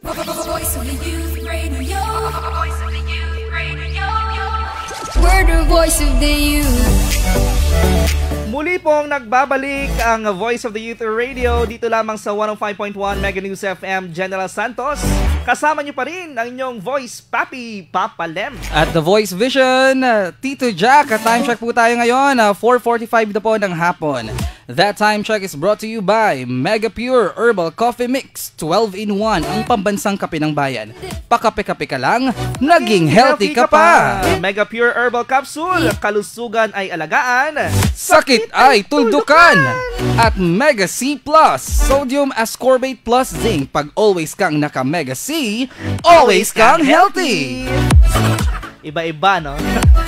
Voice of the Youth Radio. Voice of the Youth Radio. We're the voice of the youth. Muli pong nagbabalik ang Voice of the Youth Radio dito lamang sa 105.1 Mega News FM General Santos. Kasama niyo pa rin ang inyong voice papi, Papa Lem. At The Voice Vision, Tito Jack. At time check po tayo ngayon, 4:45 na po ng hapon. That time check is brought to you by Mega Pure Herbal Coffee Mix 12-in-1, ang pambansang kape ng bayan. Pakape-kape ka lang, naging healthy ka pa. Mega Pure Herbal Capsule, kalusugan ay alagaan, sakit ay tuldukan. At Mega C Plus, Sodium Ascorbate Plus Zinc. Pag always kang naka Mega C, always kang healthy. Iba-iba, no?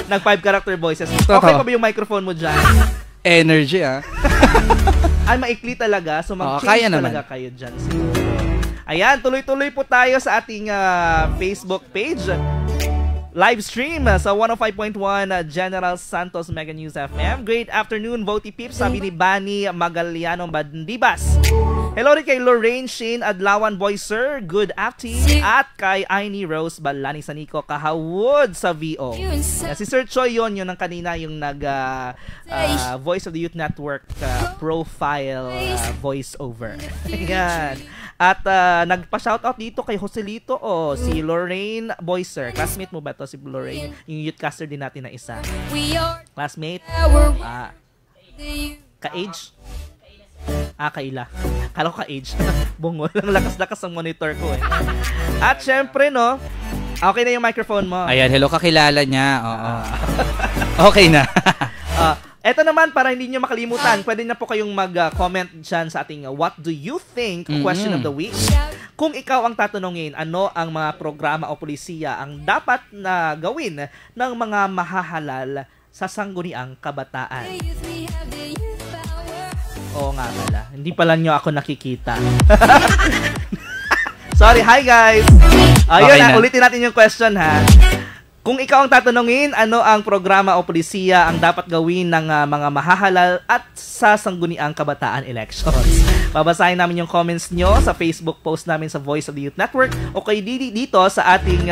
Nag 5 character voices. Okay pa ba yung microphone mo dyan? Energy, ah. Ay, maikli talaga. So, mag-change talaga kayo dyan. Ayan, tuloy-tuloy po tayo sa ating Facebook page. Live stream sa 105.1 General Santos Mega News FM. Great afternoon, Voti Pips, sabi ni Bani Magaliano Bandibas. Hello rin kay Lorraine Shane Adlawan Boy Sir, good afternoon. At kay Aini Rose Balani Sanico Kahawod sa VO. Si Sir Choi yun ang kanina yung nag Voice of the Youth Network profile voice over. Ayan. At nagpa-shoutout dito kay Joselito si Lorraine Boy Sir. Classmate mo ba to si Lorraine? Yung youthcaster din natin na isa. Classmate? Ka-age? Kaila. Kala ko ka-age. Bungol. Ang lakas-lakas ang monitor ko eh. At syempre, no? Okay na yung microphone mo. Ayan, hello, kakilala niya. Oo. Okay na. Eto naman, para hindi nyo makalimutan, pwede na po kayong mag-comment dyan sa ating What Do You Think? Question of the Week. Kung ikaw ang tatanungin, ano ang mga programa o polisiya ang dapat na gawin ng mga mahahalal sa sangguniang kabataan? Oo nga pala. Hindi pala nyo ako nakikita. Sorry, hi guys! Ayun okay na, ulitin natin yung question ha. Kung ikaw ang tatanungin, ano ang programa o polisiya ang dapat gawin ng mga mahahalal at sa sangguniang kabataan elections? Babasahin namin yung comments nyo sa Facebook post namin sa Voice of the Youth Network o kay dito sa ating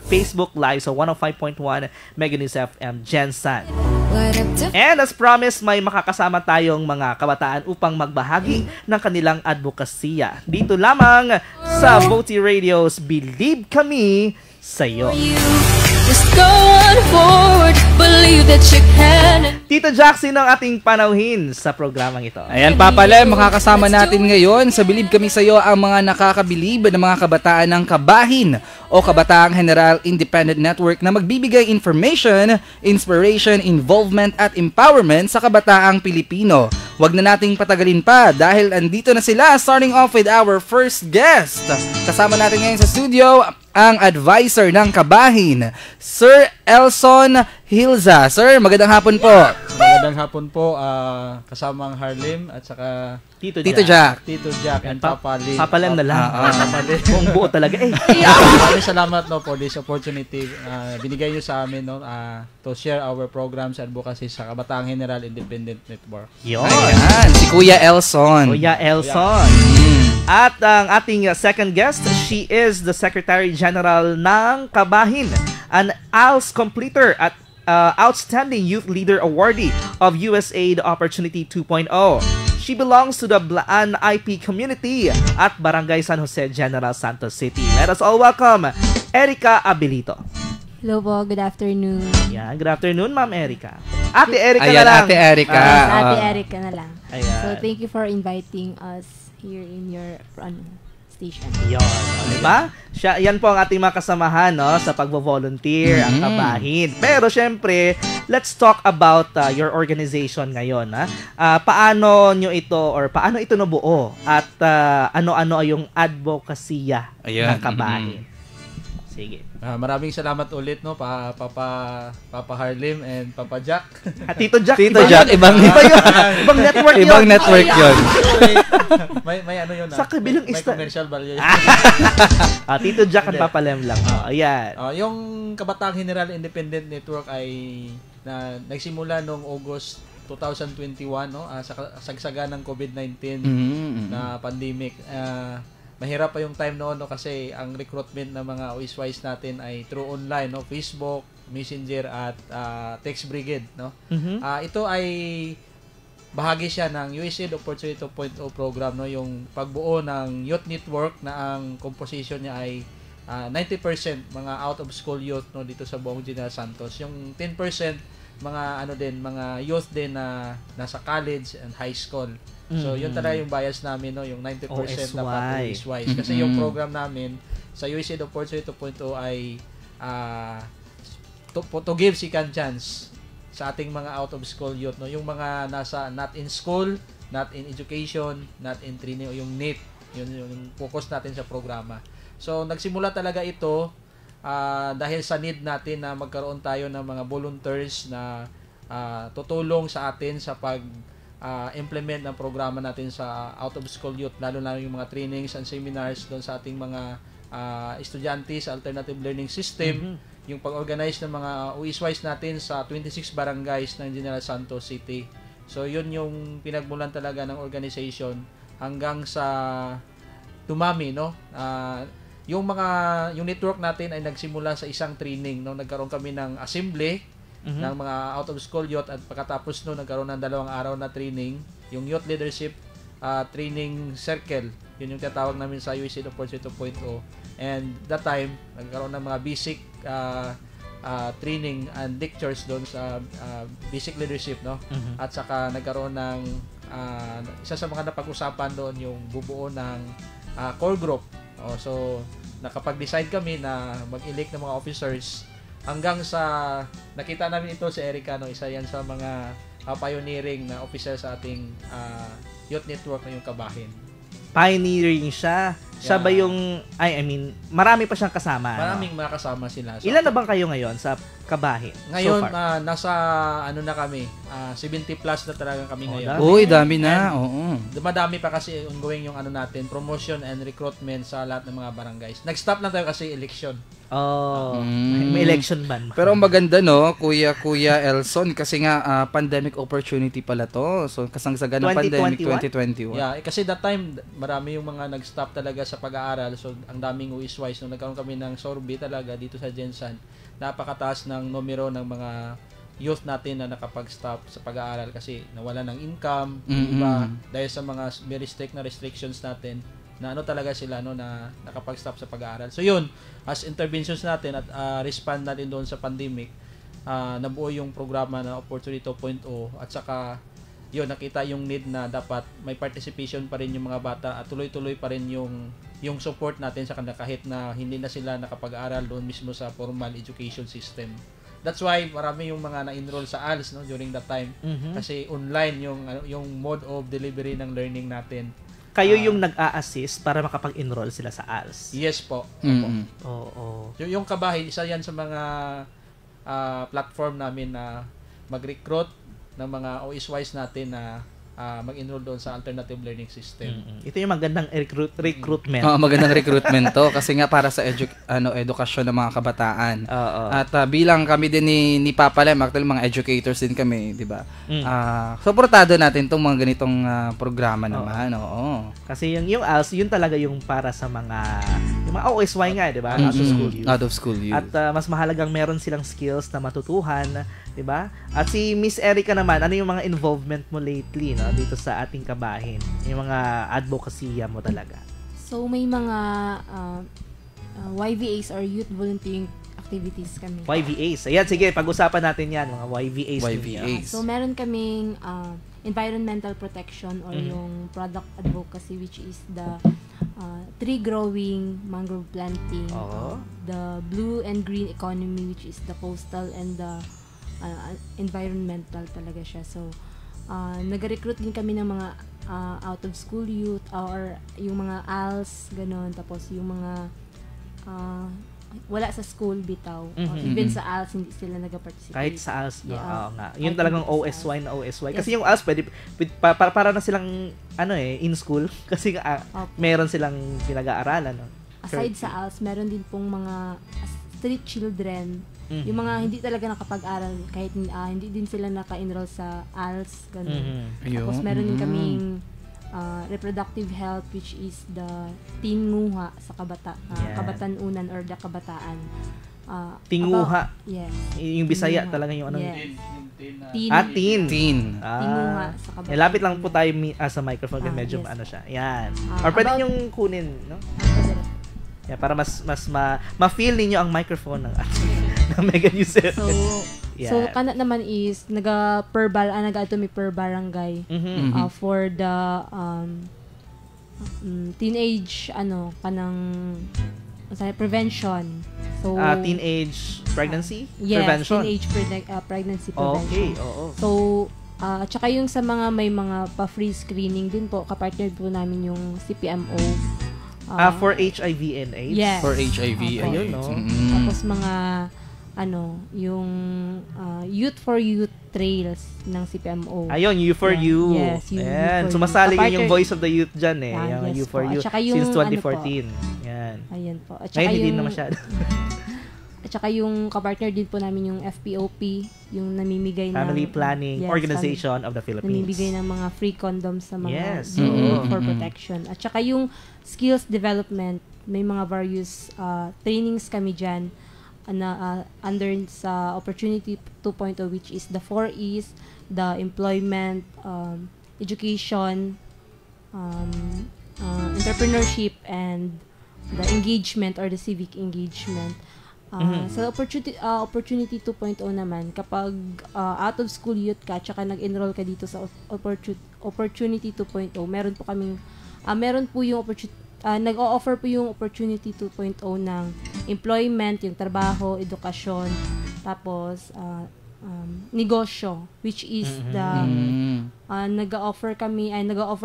Facebook Live sa 105.1 Mega News FM Gensan. And as promised, may makakasama tayong mga kabataan upang magbahagi ng kanilang advokasya. Dito lamang sa Voti Radio's Believe Kami Sa'yo. Just go on forward, believe that you can. Tito Jackson ang ating panauhin sa programang ito. Ayan, Papa Lem, makakasama natin ngayon sa Believe Kami Sa'yo ang mga nakakabilib ng mga kabataan ng Kabahin o Kabataang General Independent Network na magbibigay information, inspiration, involvement at empowerment sa kabataang Pilipino. Huwag na nating patagalin pa dahil andito na sila, starting off with our first guest. Kasama natin ngayon sa studio ang advisor ng Kabahin, Sir Elson Hilza. Sir, magandang hapon po. Magandang hapon po, kasamang Harlem at saka Tito Jack. Tito Jack and Papa Lee. Papa Lem na lang. Papa Lee. Kung buo talaga eh. Maraming salamat no for this opportunity. Binigay niyo sa amin no to share our programs and advocacy sa Kabataang General Independent Network. Ayan, si Kuya Elson. Kuya Elson. At ang ating second guest, she is the Secretary General ng Kabahin, an ALS completer at Outstanding Youth Leader Awardee of USAID Opportunity 2.0. She belongs to the Blaan IP community at Barangay San Jose, General Santos City. Let us all welcome Erica Abilito. Hello po, good afternoon. Yeah, good afternoon, Ma'am Erica. Ate Erica Ayan, na lang. Ate Erica. Ate Erica na lang. Ayan. So, thank you for inviting us here in your station. Yon, diba? Yan po ang ating mga kasamahan no, sa pagvo-volunteer, ang Kabahin. Pero syempre, let's talk about your organization ngayon. Paano nyo ito or paano ito nabuo at ano-ano yung advokasya ng Kabahin? Sige. Maraming salamat ulit no Papa Harlem and Papa Jack. Tito Jack. Tito Jack, ibang network yun. Ibang network yun. may ano yun sa kabilang may commercial value. Tito Jack at Papa Lem lang. Ayan. Yung Kabataang General Independent Network ay nagsimula noong August 2021 no sa sagsagan ng COVID-19 na pandemic. Mahirap pa yung time noon no kasi ang recruitment ng mga OSYs natin ay through online no, Facebook, Messenger at Text Brigade no. Ito ay bahagi siya ng USAID Opportunity 2.0 program no, yung pagbuo ng youth network na ang composition niya ay 90% mga out of school youth no dito sa buong General Santos. Yung 10% mga mga youth din na nasa college and high school. So, yun talaga yung bias namin, no? Yung 90% dapat OSYs. Kasi yung program namin sa USAID Opportunity 2.0 ay to give second chance sa ating mga out-of-school youth. No? Yung mga nasa not in school, not in education, not in training, o yung NEET. Yun yung focus natin sa programa. So, nagsimula talaga ito dahil sa need natin na magkaroon tayo ng mga volunteers na tutulong sa atin sa implement ng programa natin sa out-of-school youth, lalo na yung mga trainings and seminars doon sa ating mga estudyante sa alternative learning system, yung pag-organize ng mga OSYs natin sa 26 barangays ng General Santos City. So, yun yung pinagmulan talaga ng organization hanggang sa dumami, no? Yung network natin ay nagsimula sa isang training, no? Nagkaroon kami ng assembly ng mga out-of-school youth at pagkatapos nagkaroon ng 2 araw na training, yung youth leadership training circle, yun yung tinatawag namin sa USAID Opportunity 2.0. And that time, nagkaroon ng mga basic training and lectures doon sa basic leadership, no? At saka nagkaroon ng isa sa mga napag-usapan doon yung bubuo ng core group. So, nakapag-decide kami na mag-elect ng mga officers hanggang sa nakita namin ito si Erica, no? Isa yan sa mga pioneering na officer sa ating youth network na yung Kabahin. Pioneering siya. Siya ba yung, marami pa siyang kasama? Maraming mga kasama sila. So, ilan na bang kayo ngayon sa Kabahin? Ngayon, nasa na kami, 70 plus na talaga kami ngayon. Uy, dami na. Oo. Dumadami pa kasi ongoing yung natin, promotion and recruitment sa lahat ng mga barangays. Nag-stop lang tayo kasi election. May election ban. Pero maganda no, Kuya Elson, kasi nga pandemic opportunity pala to. So kasangsagan ng pandemic 2021. Yeah, kasi that time marami yung mga nag-stop talaga sa pag-aaral. So ang daming OSYs nung nagkaroon kami ng sorbi talaga dito sa Gensan. Napakataas ng numero ng mga youth natin na nakapag-stop sa pag-aaral kasi nawala ng income, iba dahil sa mga very strict na restrictions natin. Na talaga sila na nakapag-stop sa pag-aaral. So yun, as interventions natin at respond natin doon sa pandemic, nabuo yung programa na Opportunity 2.0 at saka yun, nakita yung need na dapat may participation pa rin yung mga bata at tuloy-tuloy pa rin yung support natin sa kanila kahit na hindi na sila nakapag-aaral doon mismo sa formal education system. That's why marami yung mga na-enroll sa ALS during that time kasi online yung mode of delivery ng learning natin. Kayo yung nag-a-assist para makapag-enroll sila sa ALS? Yes po. Oo. Yung Kabahin, isa yan sa mga platform namin na mag-recruit ng mga OSYs natin na mag-enroll doon sa alternative learning system. Ito yung magandang recruitment. Magandang recruitment to kasi nga para sa edukasyon ng mga kabataan. At bilang kami din ni Papa Lem, actually mga educators din kami, di ba? Suportado natin tong mga ganitong programa naman. Oo. Kasi yung ALS, yun talaga yung para sa mga OSY nga, di ba? Out of school youth. At mas mahalagang meron silang skills na matutuhan, di ba? At si Miss Erica naman, ano yung mga involvement mo lately, no, dito sa ating kabahin? Yung mga advocacy mo talaga. So may mga YVAs or youth volunteering activities kami. YVAs. Ayan, sige, pag-usapan natin yan, mga YVAs. So meron kaming environmental protection or yung product advocacy, which is the tree growing, mangrove planting, the blue and green economy, which is the coastal and the environmental talaga siya. So nag-recruit din kami ng mga out of school youth or yung mga ALS, ganun. Tapos yung mga wala sa school bitaw. Even sa ALS, hindi sila nag-participate. Kahit sa ALS, no? Oo nga. Yun talagang OSY na OSY. Kasi yung ALS, pwede, para na silang, in school. Kasi meron silang pinag-aaralan, no? Aside sa ALS, meron din pong mga street children. Yung mga hindi talaga nakapag-aral, kahit hindi din sila naka-enroll sa ALS, ganun. Tapos meron din kaming reproductive health, which is the tinguha sa kabatanunan or the kabataan. Tinguha. Yes. Yung Bisaya talaga yung Yes. Teen. Tinguha sa kabataan. Lapit lang po tayo sa microphone, medyo siya. Yan. Or pwede yung kunin, no? Yeah, para mas ma-feel ninyo ang microphone ng Mega News 7. So kanat naman is naga-per barangay for the teenage kanang prevention. So teenage pregnancy prevention. Teenage pregnancy prevention. Okay, oo. So tsaka yung sa mga may mga pa-free screening din po, kapartner po namin yung CPMO. For HIV and AIDS? Yes. For HIV and AIDS. Tapos mga yung Youth for Youth trails ng CPMO. Ayun, You for You. Yes, Ayan. Sumasali yung Voice of the Youth dyan yung You for You since 2014. Yan. Ayan po. At ngayon hindi na masyado. At saka yung kapartner din po namin yung FPOP, yung namimigay ng Family Planning Organization of the Philippines. Namimigay ng mga free condoms sa mga youth for protection. At saka yung skills development, may mga various trainings kami dyan na under sa Opportunity 2.0, which is the 4 E's, the employment, education, entrepreneurship, and the engagement or the civic engagement. Sa Opportunity 2.0 naman, kapag out of school youth ka, tsaka nag-enroll ka dito sa Opportunity 2.0, meron po kaming, meron po yung nag-o-offer po yung Opportunity 2.0 ng employment, yung trabaho, edukasyon, tapos negosyo, which is the nag-o-offer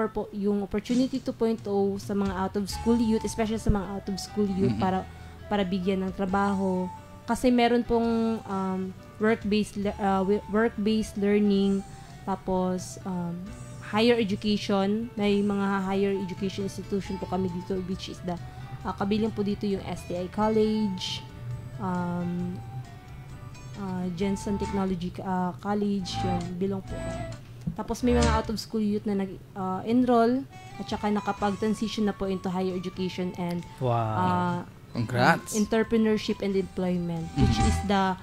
po yung Opportunity 2.0 sa mga out of school youth, especially sa mga out of school youth, para bigyan ng trabaho. Kasi meron pong work-based learning, tapos higher education. May mga higher education institution po kami dito, which is the kabiling po dito yung STI College, Jensen Technology College, yun, bilong po. Tapos may mga out of school youth na nag-enroll at saka nakapag-transition na po into higher education and congrats. Entrepreneurship and employment, which is the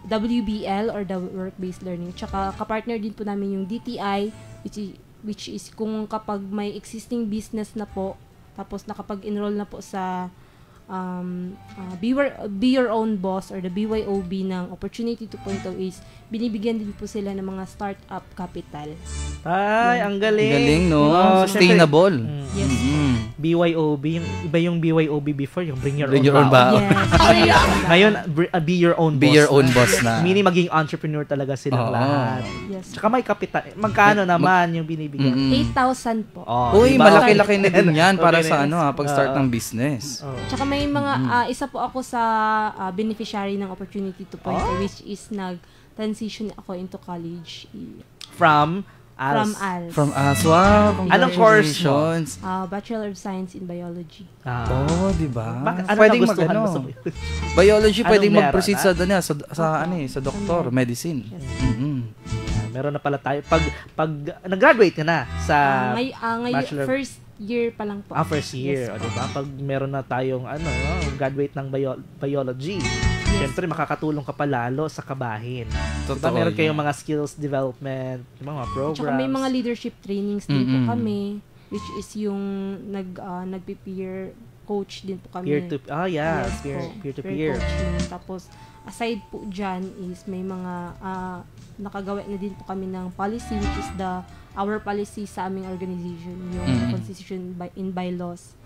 WBL or the work-based learning. Tsaka kapartner din po namin yung DTI, which is kung kapag may existing business na po, tapos nakapag-enroll na po sa Be Your Own Boss or the BYOB ng Opportunity 2.0 is binibigyan din po sila ng mga startup capital. Ay, ang galing. Galing, no? Sustainable. Yes. BYOB, iba yung BYOB before, yung Bring Your Own Boss. Yes. Ngayon, Be Your Own Boss. Be Your Own Boss na. Meaning maging entrepreneur talaga silang lahat. Yes. Tsaka may kapital. Magkano naman yung binibigyan? 8,000 po. Uy, malaki-laki na din yan para sa pag-start ng business. Tsaka may may mga isa po ako sa beneficiary ng Opportunity 2.0 which is nag-transition ako into college. From From ALS. From ALS. Wow, anong course mo? Bachelor of Science in Biology. Di ba? Pwedeng biology, pwedeng mag-proceed sa doktor, medicine. Yes. Meron na pala tayo. Pag nag-graduate ka na sa bachelor, first year pa lang po. First year. Yes, diba? Pag meron na tayong graduate ng biology, siyempre makakatulong ka pa lalo sa kabahin. Diba? Meron kayong mga skills development, mga programs. Tsaka may mga leadership trainings din po kami, which is yung nagpe-peer coach din po kami. Peer-to-peer. Tapos, aside po dyan is may mga nakagawa na din po kami ng policy, which is our policy sa aming organization, yung Constitution in Bylaws.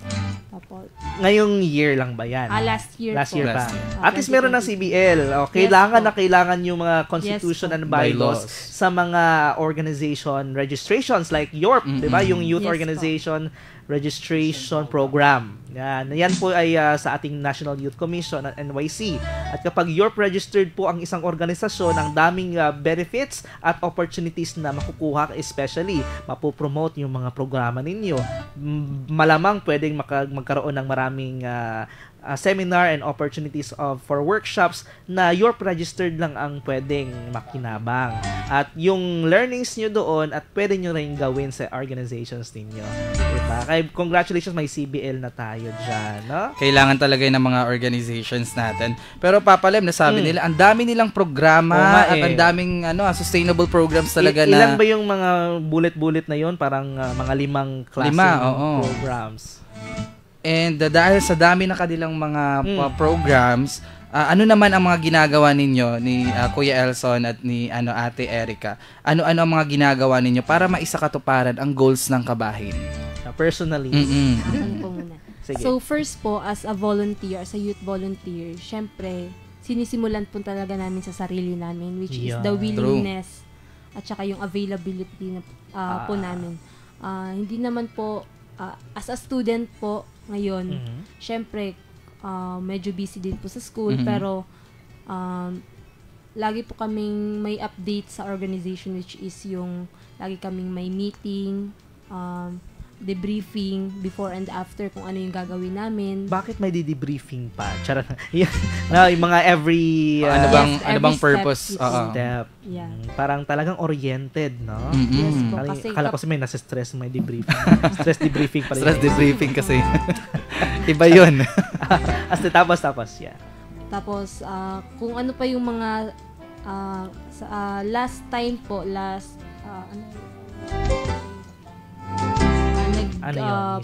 Tapos, ngayong year lang ba yan? Last year pa. At least meron ng CBL. Kailangan yung mga Constitution and Bylaws sa mga organization registrations like YORP, di ba? Yung Youth Organization Registration Program. Yan po ay sa ating National Youth Commission at NYC. At kapag YORP registered po ang isang organisasyon, ang daming benefits at opportunities na makukuha, especially mapopromote yung mga programa ninyo. Malamang pwedeng magkaroon ng maraming seminar and opportunities for workshops na YORP registered lang ang pwedeng makinabang. At yung learnings nyo doon at pwede nyo rin gawin sa organizations ninyo. Diba? Kaya congratulations, may CBL na tayo dyan. No? Kailangan talaga ng mga organizations natin. Pero Papalem, nasabi nila, ang dami nilang programa at ang daming sustainable programs talaga na... Ilan ba yung mga bullet-bullet na yon? Parang mga 5 klaseng programs. And dahil sa dami na kanilang mga programs, ano naman ang mga ginagawa ninyo ni Kuya Elson at ni Ate Erica? Ano-ano ang mga ginagawa ninyo para maisakatuparan ang goals ng kabahin? Personally. Sige. So first po, as a volunteer, as a youth volunteer, syempre, sinisimulan po talaga namin sa sarili namin, which is the willingness at saka yung availability na, po namin. Hindi naman po, as a student po, ngayon, syempre, medyo busy din po sa school, pero lagi po kaming may update sa organization, which is yung lagi kaming may meeting, debriefing before and after kung ano yung gagawin namin. Bakit may debriefing pa? Charot. Yung mga every ano bang purpose? Step. Yeah. Parang talagang oriented, no? Yes po. Kasi akala ko may nasa-stress may debriefing. Stress debriefing pa rin. Stress debriefing kasi. Iba yun. Tapos, yeah. Tapos, kung ano pa yung mga last time po,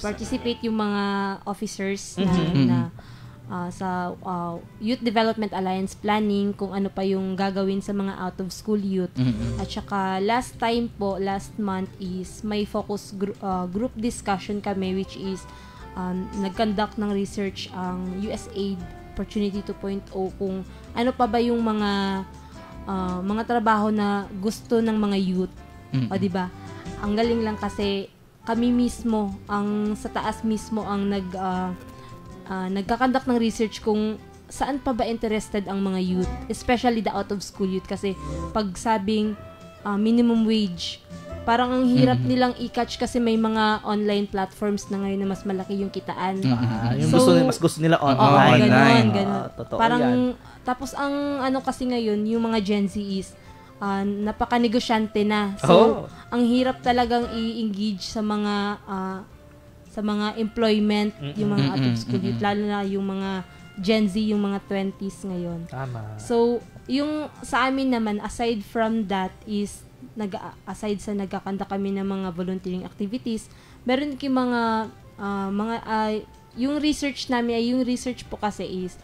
participate yung mga officers na sa Youth Development Alliance planning, kung ano pa yung gagawin sa mga out-of-school youth. At saka last month is may focus group discussion kami, which is nag-conduct ng research ang USAID Opportunity 2.0 kung ano pa ba yung mga trabaho na gusto ng mga youth. O diba? Ang galing lang kasi kami mismo, sa taas mismo ang nagkakandak ng research kung saan pa ba interested ang mga youth, especially the out-of-school youth. Kasi pag sabing minimum wage, parang ang hirap nilang i-catch kasi may mga online platforms na ngayon na mas malaki yung kitaan. Mas gusto nila online. Ganon. Parang, tapos ang kasi ngayon, yung mga Gen Z is, napaka-negosyante na. So, ang hirap talagang i-engage sa mga employment, yung mga out-of-school youth, lalo na yung mga Gen Z, yung mga 20s ngayon. Tama. So, yung sa amin naman, aside from that is, aside sa nagkakanta kami ng mga volunteering activities, meron yung yung research namin, yung research po kasi is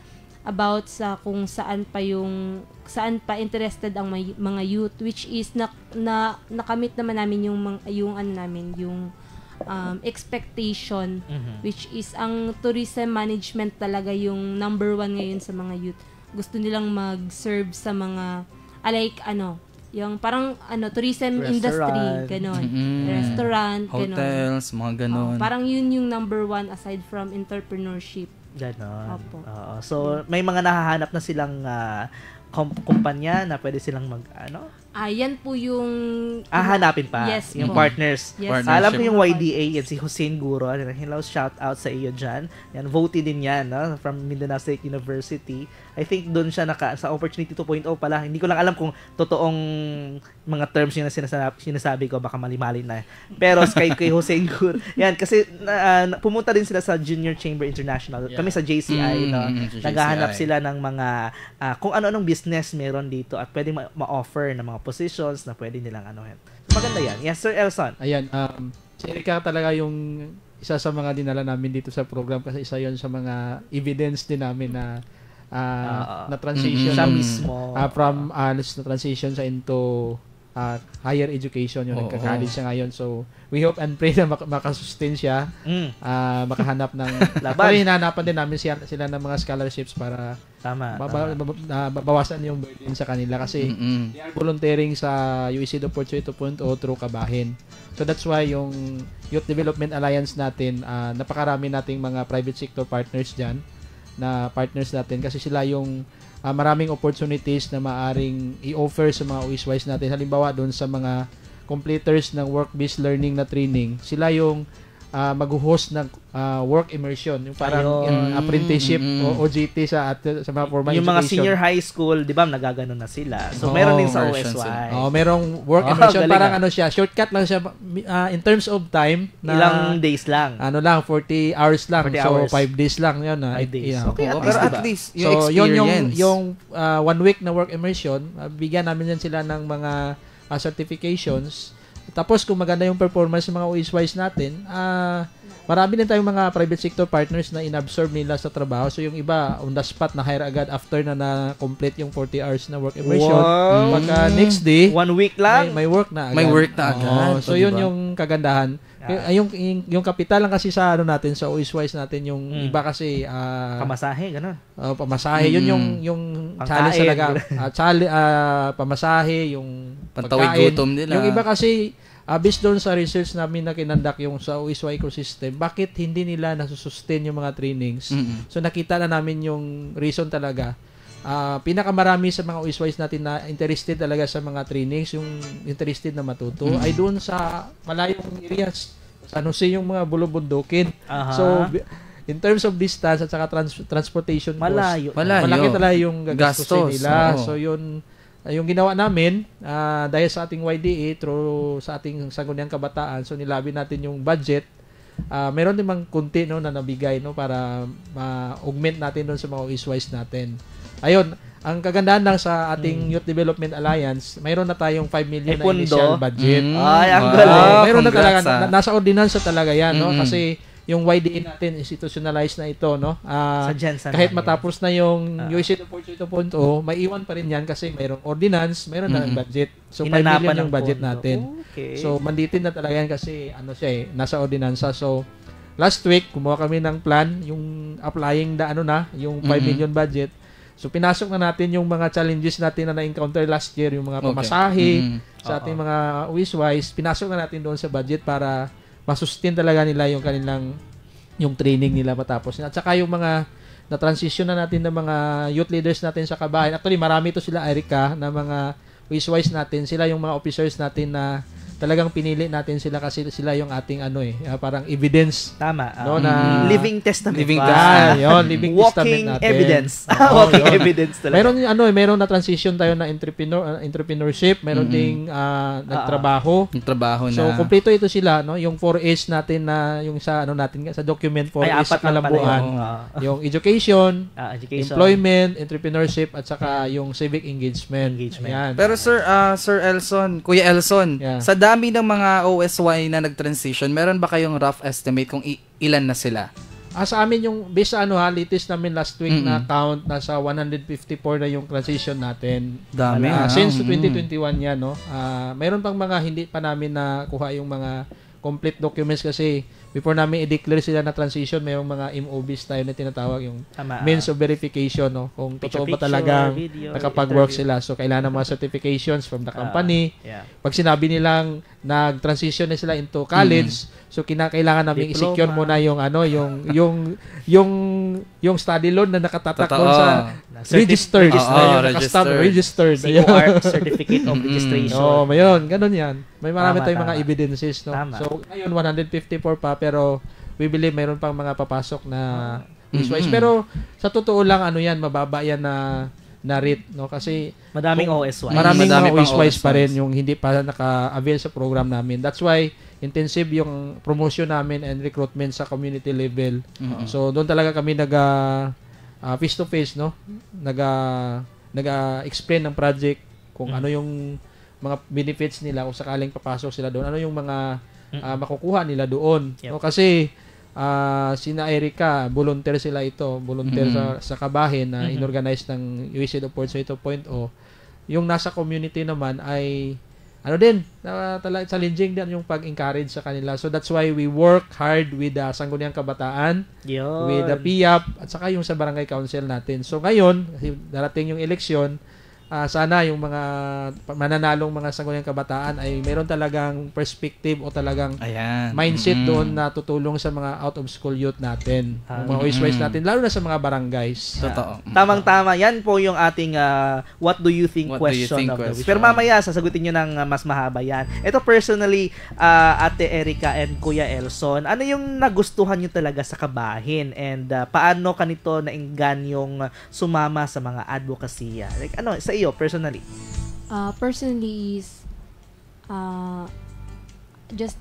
about sa kung saan pa interested ang mga youth, which is nakamit naman namin yung expectation, which is ang tourism management talaga yung number 1 ngayon sa mga youth. Gusto nilang mag-serve sa mga Yung parang tourism industry, ganon. Restaurant, ganon. Hotels, mga ganon. Parang yun yung number 1 aside from entrepreneurship. Ganon. So, may mga nahahanap na silang kumpanya na pwede silang yan po yung hanapin pa. Yes, yung po. partners. Yes. Alam ko yung YDA, yan si Hussein Guro. Hello, shout out sa iyo dyan. Yan, voted din yan, no? From Mindanao State University. I think doon siya sa Opportunity 2.0 pala. Hindi ko lang alam kung totoong mga terms yung sinasabi ko, baka mali-mali na. Pero kay Hussein Guro, yan, kasi pumunta din sila sa Junior Chamber International. Kami sa JCI, no? Naghahanap sila ng mga kung ano-anong business meron dito at pwede ma-offer ng mga positions na pwede nilang anuhin. So, maganda yan. Yes, Sir Elson. Ayan, si Erica talaga yung isa sa mga dinala namin dito sa program kasi isa yon sa mga evidence din namin na na transition siya mismo from na transition sa into higher education yung nagka-college siya ngayon. So, we hope and pray na makasustain siya, makahanap ng laban. Hinahanapan din namin sila ng mga scholarships para babawasan yung burden sa kanila kasi they are volunteering sa UEC Opportunity 2.0 through Kabahin. So, that's why yung Youth Development Alliance natin, napakarami nating mga private sector partners dyan na partners natin kasi sila yung maraming opportunities na maaring i-offer sa mga OSWISE natin. Halimbawa doon sa mga completers ng work-based learning na training, sila yung mag-host ng work immersion, yung parang apprenticeship o OJT sa mga formal yung education. Mga senior high school, di ba, nagaganon na sila. So, meron din sa OSY. Merong work immersion. Parang siya, shortcut lang siya in terms of time. Na, ilang days lang. 40 hours lang. 40 so, hours. 5 days lang. Yun, 5 days. Okay, pero at least, yung so, experience. Yung 1 week na work immersion, bigyan namin yan sila ng mga certifications. Tapos kung maganda yung performance ng mga OSWISE natin, marami din tayong mga private sector partners na inabsorb nila sa trabaho. So yung iba on the spot na hire agad after na-complete yung 40 hours na work immersion. Wow. Pagka next day, 1 week lang, may work na agad. May work na agad. So yun yung kagandahan. Yung kapital lang kasi sa natin sa OSWISE natin yung iba kasi pamasahe ganun. Pamasahe yun yung challenge talaga. Pamasahe, yung pantawid gutom nila. Yung iba kasi based doon sa research namin na kinandak yung sa OSY ecosystem, bakit hindi nila nasusustain yung mga trainings? So nakita na namin yung reason talaga. Pinakamarami sa mga OSYs natin na interested talaga sa mga trainings, yung interested na matuto, ay doon sa malayong areas. Sa yung mga bulubundukin. So, in terms of distance at saka transportation cost, malaki talaga yung gagastusin nila. So, yun, yung ginawa namin, dahil sa ating YDA, through sa ating Sangguniang Kabataan, so nilabi natin yung budget. Meron din mang kunti na nabigay para ma-augment natin doon sa mga OSYs natin. Ayun, ang kagandahan lang sa ating Youth Development Alliance, mayroon na tayong 5 million na initial budget. Ay, ang galing. Mayroon na talaga, nasa ordinansa talaga yan, no? Kasi yung YDA natin, institutionalized na ito, no? Kahit matapos na yung UEC Opportunity 2.0, may iwan pa rin yan kasi mayroong ordinance, mayroon na budget. So, 5 million yung budget natin. Okay. So, manditin na talaga yan kasi, nasa ordinansa. So, last week, kumuha kami ng plan, yung applying yung 5 million budget. So, pinasok na natin yung mga challenges natin na na-encounter last year, yung mga pamasahe sa ating mga OSWISE. Pinasok na natin doon sa budget para masustain talaga nila yung kanilang yung training nila matapos. At saka yung mga na-transition na natin ng mga youth leaders natin sa Kabahin. Actually, marami ito sila, Erica, na mga OSWISE natin. Sila yung mga officers natin na talagang pinili natin sila kasi sila yung ating parang evidence. Tama. No, na living testament. Living testament. Living walking testament natin. Evidence. Walking evidence talaga. Meron na transition tayo na entrepreneurship, meron ding nagtrabaho. Nagtrabaho na. So kompleto ito sila, no? Yung 4A's natin na yung sa natin sa document 4A's sa kalambuan. Yung education, employment, entrepreneurship at saka yung civic engagement. Yan. Pero Sir Elson, Kuya Elson, sa dami ng mga OSY na nag-transition, meron ba kayong rough estimate kung ilan na sila? Sa amin yung based sa latest namin last week na count, nasa 154 na yung transition natin. Dami. Since 2021 yan, no. Mayroon pang mga hindi pa namin nakuha yung mga complete documents kasi before namin i-declare sila na transition, may mga MOBs tayo na tinatawag, yung Tama. means of verification, no? Kung totoo ba Picture, talagang video, nakapag-work interview. sila. So, kailangan ng mga certifications from the company. Yeah. Pag sinabi nilang nag-transition na sila into college, so kailangan namin Diploma. i-secure muna yung yung study loan na nakatatak doon sa registered. Registered. COR, Certificate of Registration. Mayon, ganun yan. May marami Tama, tayong mga tama. evidences, no? Tama. So, ngayon 154 pa, pero we believe mayroon pang mga papasok na list-wise. Pero sa totoo lang, mababa yan na rate, no? Kasi madaming OS-wise. Maraming Madami pang OS-wise pa rin OS-wise. yung hindi pa naka-avail sa program namin. That's why intensive yung promotion namin and recruitment sa community level. So doon talaga kami face to face, no? Explain ng project kung ano yung mga benefits nila kung sakaling papasok sila doon. Ano yung mga makukuha nila doon. No? Kasi sina Erica, volunteer sila ito. Volunteer sa Kabahin na inorganize ng USAID Opportunity 2.0. Yung nasa community naman ay challenging din yung pag-encourage sa kanila. So that's why we work hard with the Sangguniang Kabataan, with the PIAP, at saka yung sa barangay council natin. So ngayon, kasi darating yung eleksyon, sana yung mga mananalong mga Sangguniang Kabataan ay meron talagang perspective o talagang mindset doon na tutulong sa mga out of school youth natin, yung mga OS-wise natin, lalo na sa mga barangays. Totoo. Tamang-tama. Yan po yung ating what do you think question of the week. Pero mamaya, sasagutin nyo ng mas mahaba yan. Ito personally, Ate Erica and Kuya Elson, ano yung nagustuhan nyo talaga sa Kabahin? And paano kanito nainggan yung sumama sa mga advocacy? Like, sa iyo, personally? Personally is just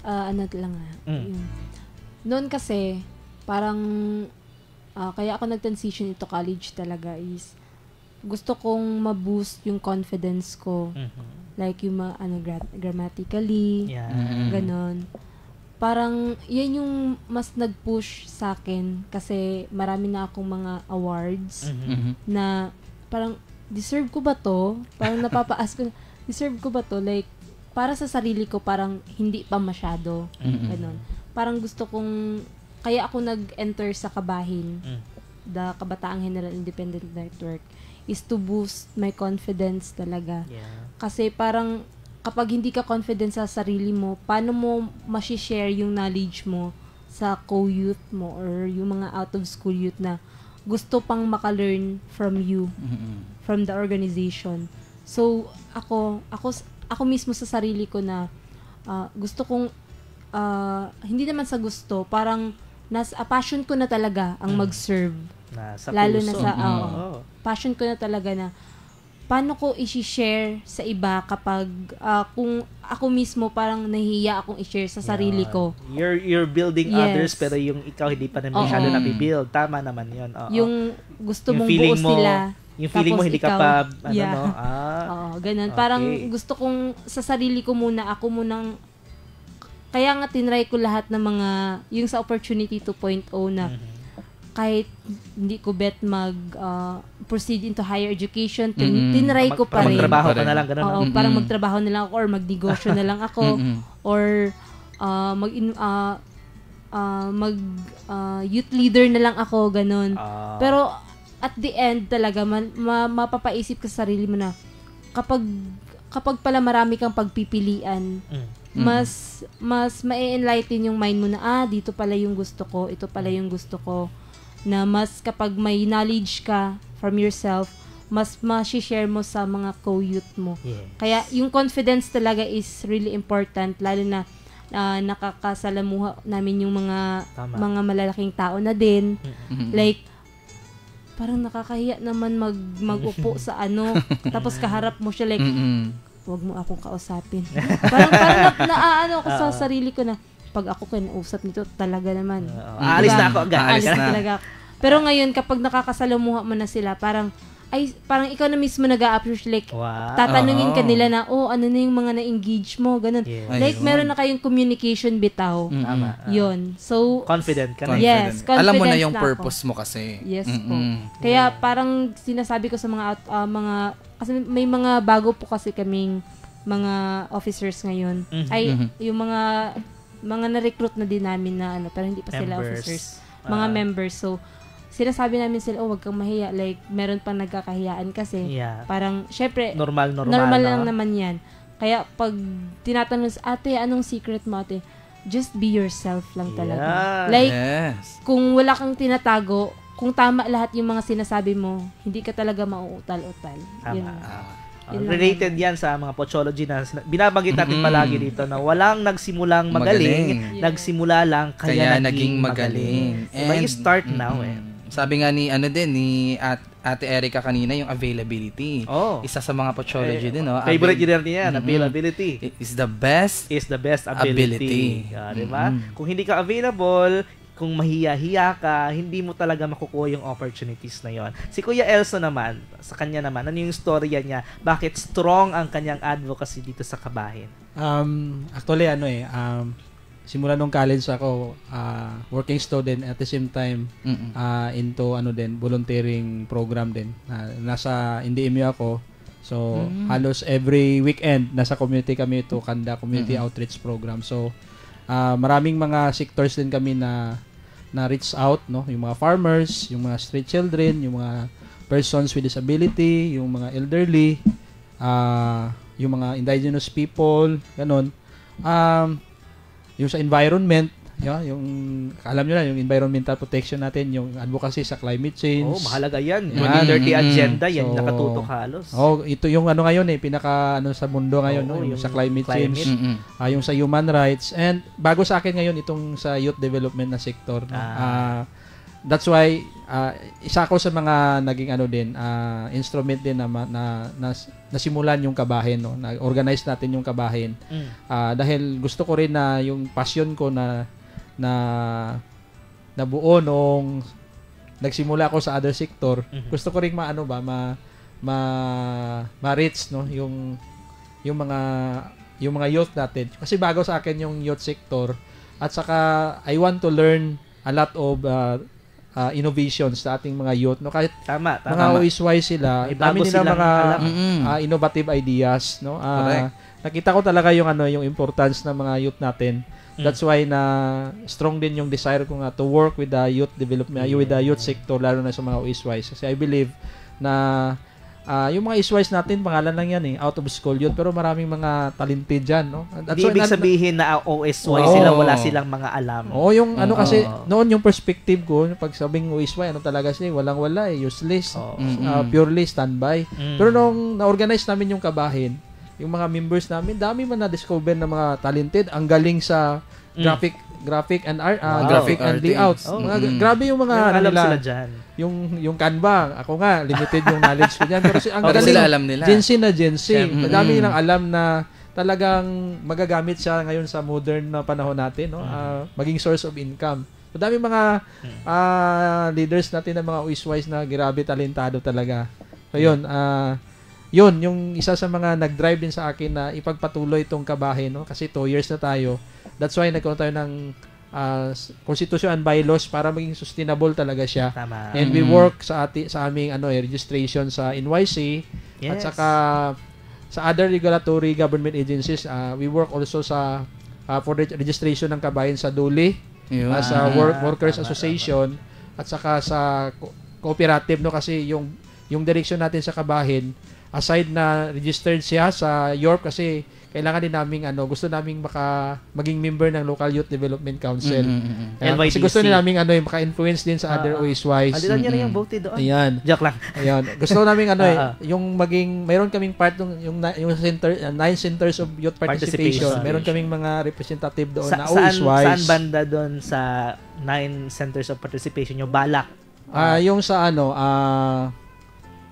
noon kasi parang kaya ako nag-transition into college talaga is gusto kong ma-boost yung confidence ko. Like yung grammatically, ganon. Parang yan yung mas nag-push sa akin kasi marami na akong mga awards na parang deserve ko ba to? Parang napapaas ko, deserve ko ba to? Like, para sa sarili ko, parang hindi pa masyado. Ganon. Parang gusto kong, kaya ako nag-enter sa Kabahin, the Kabataang General Independent Network, is to boost my confidence talaga. Kasi parang, kapag hindi ka confident sa sarili mo, paano mo ma-share yung knowledge mo sa co-youth mo or yung mga out-of-school youth na gusto pang maka-learn from you, from the organization. So, ako mismo sa sarili ko na gusto kong, hindi naman sa gusto, parang passion ko na talaga ang mag-serve. Lalo na sa, passion ko na talaga na, paano ko i-share sa iba kapag kung ako mismo parang nahihiya akong i-share sa sarili ko. You're building others pero yung ikaw hindi pa naman masyado nabibuild. Tama naman yun. Yung gusto mong buo sila. Yung feeling mo hindi ka pa, ganun. Okay. Parang gusto kong sa sarili ko muna, ako munang, kaya nga tinry ko lahat ng mga, yung sa Opportunity 2.0 na, kahit hindi ko bet proceed into higher education, tinry ko pa rin. Magtrabaho ka na lang, ganun. Oo, parang magtrabaho na lang ako or magnegosyo na lang ako or youth leader na lang ako, ganun. Pero at the end talaga mapapaisip ka sa sarili mo na kapag pala marami kang pagpipilian, mas ma-enlighten yung mind mo na dito pala yung gusto ko, ito pala yung gusto ko. Na mas kapag may knowledge ka from yourself, mas ma-share mo sa mga co-youth mo. Kaya yung confidence talaga is really important, lalo na nakakasalamuha namin yung mga malalaking tao na din. Like, parang nakakahiya naman mag-upo sa tapos kaharap mo siya like, huwag mo akong kausapin. parang ako sa sarili ko na, pag ako kinausap nito, talaga naman. Aalis na ako agad. Aalis na talaga. Pero ngayon, kapag nakakasalamuha mo na sila, parang ikaw na mismo nag-a-approach, like, tatanungin ka nila na, ano na yung mga na-engage mo, ganun. Like, meron na kayong communication bitaw. Tama. Yun. So, confident ka na. Yes, confident. Alam mo na yung purpose mo kasi. Yes po. Kaya parang sinasabi ko sa mga kasi may mga bago po kasi kaming mga officers ngayon. Yung mga mga na-recruit na din namin na pero hindi pa sila officers. Mga members. So, sinasabi namin sila, wag kang mahiya. Like, meron pang nagkakahiyaan kasi. Parang, syempre, normal lang naman yan. Kaya, pag tinatanong sa ate, anong secret mo, ate? Just be yourself lang talaga. Like, kung wala kang tinatago, kung tama lahat yung mga sinasabi mo, hindi ka talaga mauutal-utal. Yun. Related yan sa mga pochology na binabanggit natin palagi dito na walang nagsimulang magaling. Nagsimula lang kaya naging magaling. And you start now Sabi nga ni ni Ate Erica kanina, yung availability. Isa sa mga pochology din, no? Favorite yun yan, availability. Is the best ability. Diba? Kung hindi ka available, kung mahiya-hiya ka, hindi mo talaga makukuha yung opportunities na yon. Si Kuya Elso naman, sa kanya naman, ano yung storya niya? Bakit strong ang kanyang advocacy dito sa Kabahin? Actually, simula nung college ako, working student at the same time, into volunteering program din. Nasa NDMU ako. So, halos every weekend, nasa community kami to conduct community outreach program. So, maraming mga sectors din kami na reach out, no? Yung mga farmers, yung mga street children, yung mga persons with disability, yung mga elderly, yung mga indigenous people, ganun. Yung sa environment, yung alam nyo na, yung environmental protection natin, yung advocacy sa climate change. Mahalaga yan. 2030 agenda, yan nakatutok halos. Ito yung ngayon pinaka sa mundo ngayon, yung sa climate change, yung sa human rights, and bago sa akin ngayon itong sa youth development na sector. That's why isa ako sa mga naging instrument din na nasimulan yung Kabahin, no? Na-organize natin yung Kabahin. Dahil gusto ko rin na yung passion ko na buo nung nagsimula ako sa other sector. Gusto ko ring ma-reach, no, yung mga youth natin. Kasi bago sa akin yung youth sector, at saka I want to learn a lot of innovations sa ating mga youth, no, kahit mga OSY sila, dami nila mga innovative ideas, no. Nakita ko talaga yung importance ng mga youth natin. That's why na strong din yung desire ko to work with the youth development, with the youth sector, lalo na sa mga OSYs. Kasi I believe na yung mga OSYs natin, pangalan lang yan out of school youth, pero maraming mga talented dyan, no? Di ibig sabihin na OSY sila, wala silang mga alam. Yung kasi noon yung perspective ko, pag sabing OSY, talaga siya, walang-wala, useless, purely standby. Pero nung na-organize namin yung Kabahin, yung mga members namin, dami man na-discover na mga talented, ang galing sa graphic and layout. Grabe yung mga alam sila dyan. Yung Canva, ako nga limited yung knowledge ko diyan, pero ang galing alam nila. Gen Z. Madami nilang alam na talagang magagamit siya ngayon sa modern na panahon natin, no? Maging source of income. Madami mga leaders natin ng mga OSYs na grabe talentado talaga. So yun, yung isa sa mga nag-drive din sa akin na ipagpatuloy itong Kabahin, no? Kasi 2 years na tayo. That's why nagkaroon tayo ng constitution and bylaws para maging sustainable talaga siya. Tama. And we work sa aming registration sa NYC, at saka sa other regulatory government agencies. We work also for the registration ng Kabahin sa DOLE, sa Workers Association, at saka sa cooperative, no? Kasi yung direction natin sa Kabahin, aside na registered siya sa Europe, kasi kailangan din namin gusto naming maging member ng Local Youth Development Council. Kasi gusto din namin maka-influence din sa other OSYs. Alitan niya na yung vote doon. Ayan. Joke lang. Ayan. Gusto namin yung mayroon kaming part yung 9 centers of youth participation. Meron kaming mga representative doon na OSYs. Saan banda doon sa 9 centers of participation yung balak? Yung sa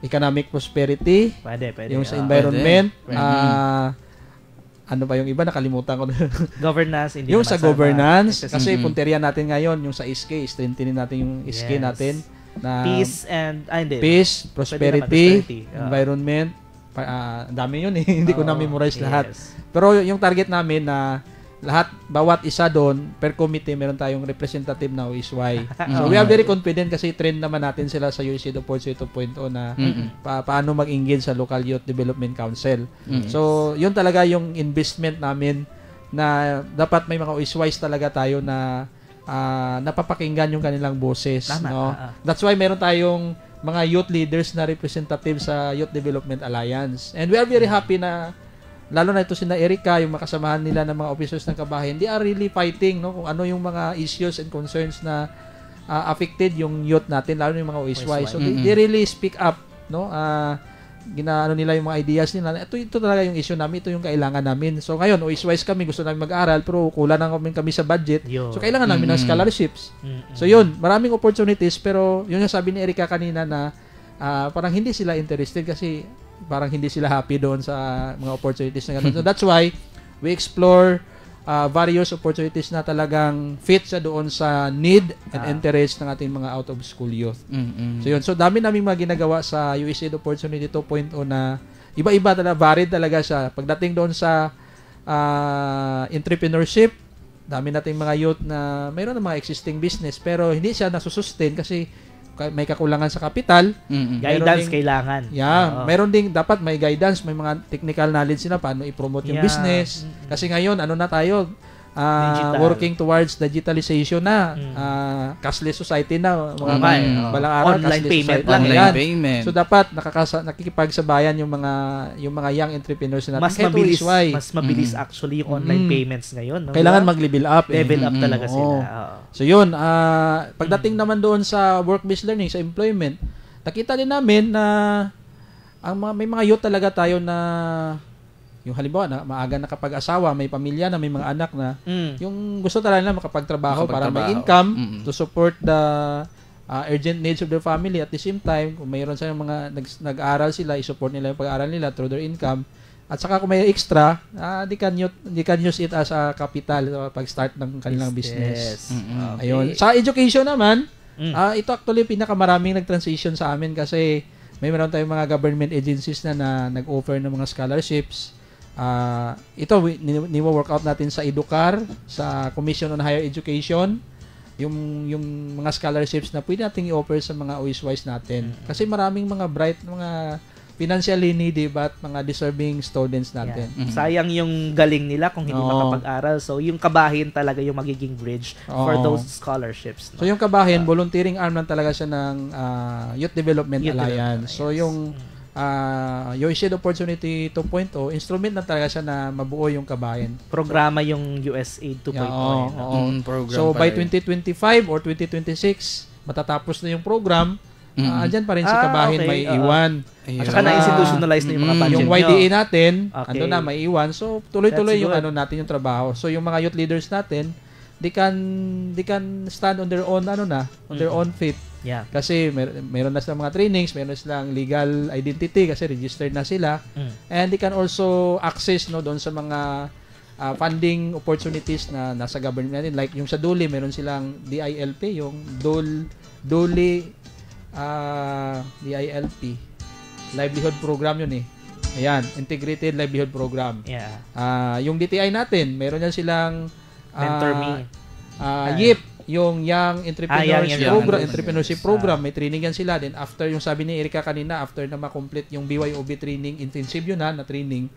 economic prosperity. Pwede. Yung sa environment. Ano ba yung iba? Nakalimutan ko. Governance. Yung sa governance. Kasi punteriya natin ngayon, yung sa SK, strengthenin natin yung SK natin. Na peace, prosperity, environment. Dami yun hindi ko na-memorize lahat. Pero yung target namin na bawat isa doon, per committee, meron tayong representative na OSY. So, we are very confident kasi trend naman natin sila sa UC 2.0 na paano mag-engage sa Local Youth Development Council. So, yun talaga yung investment namin na dapat may mga OISWISE talaga tayo na napapakinggan yung kanilang boses. Tama. No? That's why meron tayong mga youth leaders na representative sa Youth Development Alliance. And we are very happy na lalo na ito sina Erica, yung makasamahan nila ng mga officers ng kabahayan, they are really fighting kung ano yung mga issues and concerns na affected yung youth natin, lalo na yung mga OISWISE. So they really speak up, ginaano nila yung mga ideas nila. Ito talaga yung issue namin, ito yung kailangan namin. So ngayon, OISWISE kami, gusto namin mag-aral, pero kulang na kami sa budget. So kailangan namin ng scholarships. So yun, maraming opportunities, pero yun yung sabi ni Erica kanina na parang hindi sila interested kasi parang hindi sila happy doon sa mga opportunities na ganun. So that's why we explore various opportunities na talagang fit sa doon sa need and interest ng ating mga out-of-school youth. So yun. So dami naming mga ginagawa sa USAID Opportunity 2.0 na iba-iba talaga, varied talaga siya. Pagdating doon sa entrepreneurship, dami nating mga youth na mayroon ng mga existing business pero hindi siya nasusustain kasi may kakulangan sa kapital. Guidance kailangan. Yeah, meron ding dapat may guidance, may mga technical knowledge sila paano i-promote yung business. Kasi ngayon ano na tayo working towards digitalization na, cashless society na, mga balang araw online payment lang online payment. So dapat nakikipagsabayan yung mga young entrepreneurs natin. Mas mabilis actually yung online payments ngayon. No? Kailangan mag-level up. Level up talaga sila. So yun, pagdating naman doon sa work-based learning, sa employment, nakita din namin na may mga youth talaga tayo na yung halimbawa na maaga nakapag-asawa, may pamilya na, may mga anak na, yung gusto talaga na makapagtrabaho para may income to support the urgent needs of their family. At the same time, kung mayroon silang mga nag-aaral sila, i-support nila yung pag-aaral nila through their income. At saka kung may extra, they can use it as a capital pag-start ng kanilang business. Ayun. Sa education naman, ito actually pinakamaraming nag-transition sa amin kasi meron tayong mga government agencies na nag-offer ng mga scholarships. Ito ni-work out natin sa Educar, sa Commission on Higher Education, yung mga scholarships na pwede nating i-offer sa mga OISWISE natin. Kasi maraming mga bright, mga financially needy but mga deserving students natin. Sayang yung galing nila kung hindi makapag-aral. So yung kabahin talaga yung magiging bridge for those scholarships. No? So yung kabahin, volunteering arm lang talaga siya ng Youth Development Alliance. So yung USAID Opportunity 2.0, instrument na talaga siya na mabuo yung kabayan. Programa yung USAID 2.0. So by 2025 or 2026, matatapos na yung program. Andyan pa rin si kabahin, may iwan. At saka na-institutionalize na yung mga budget yung YDA natin, ando na, may iwan. So tuloy-tuloy yung natin yung trabaho. So yung mga youth leaders natin, they can stand on their own on their own feet. Yeah. Kasi meron na silang mga trainings, meron silang legal identity kasi registered na sila. And they can also access doon sa mga funding opportunities na nasa government natin. Like yung sa DOLE, meron silang DILP, yung DOLE DILP livelihood program yun Ayan, integrated livelihood program. Yung DTI natin, meron yan silang Mentor Me. YIP, yung Young Entrepreneurship Program, may training yan sila. Then after, yung sabi ni Erica kanina, after na ma-complete yung BYOB training, intensive yun na training,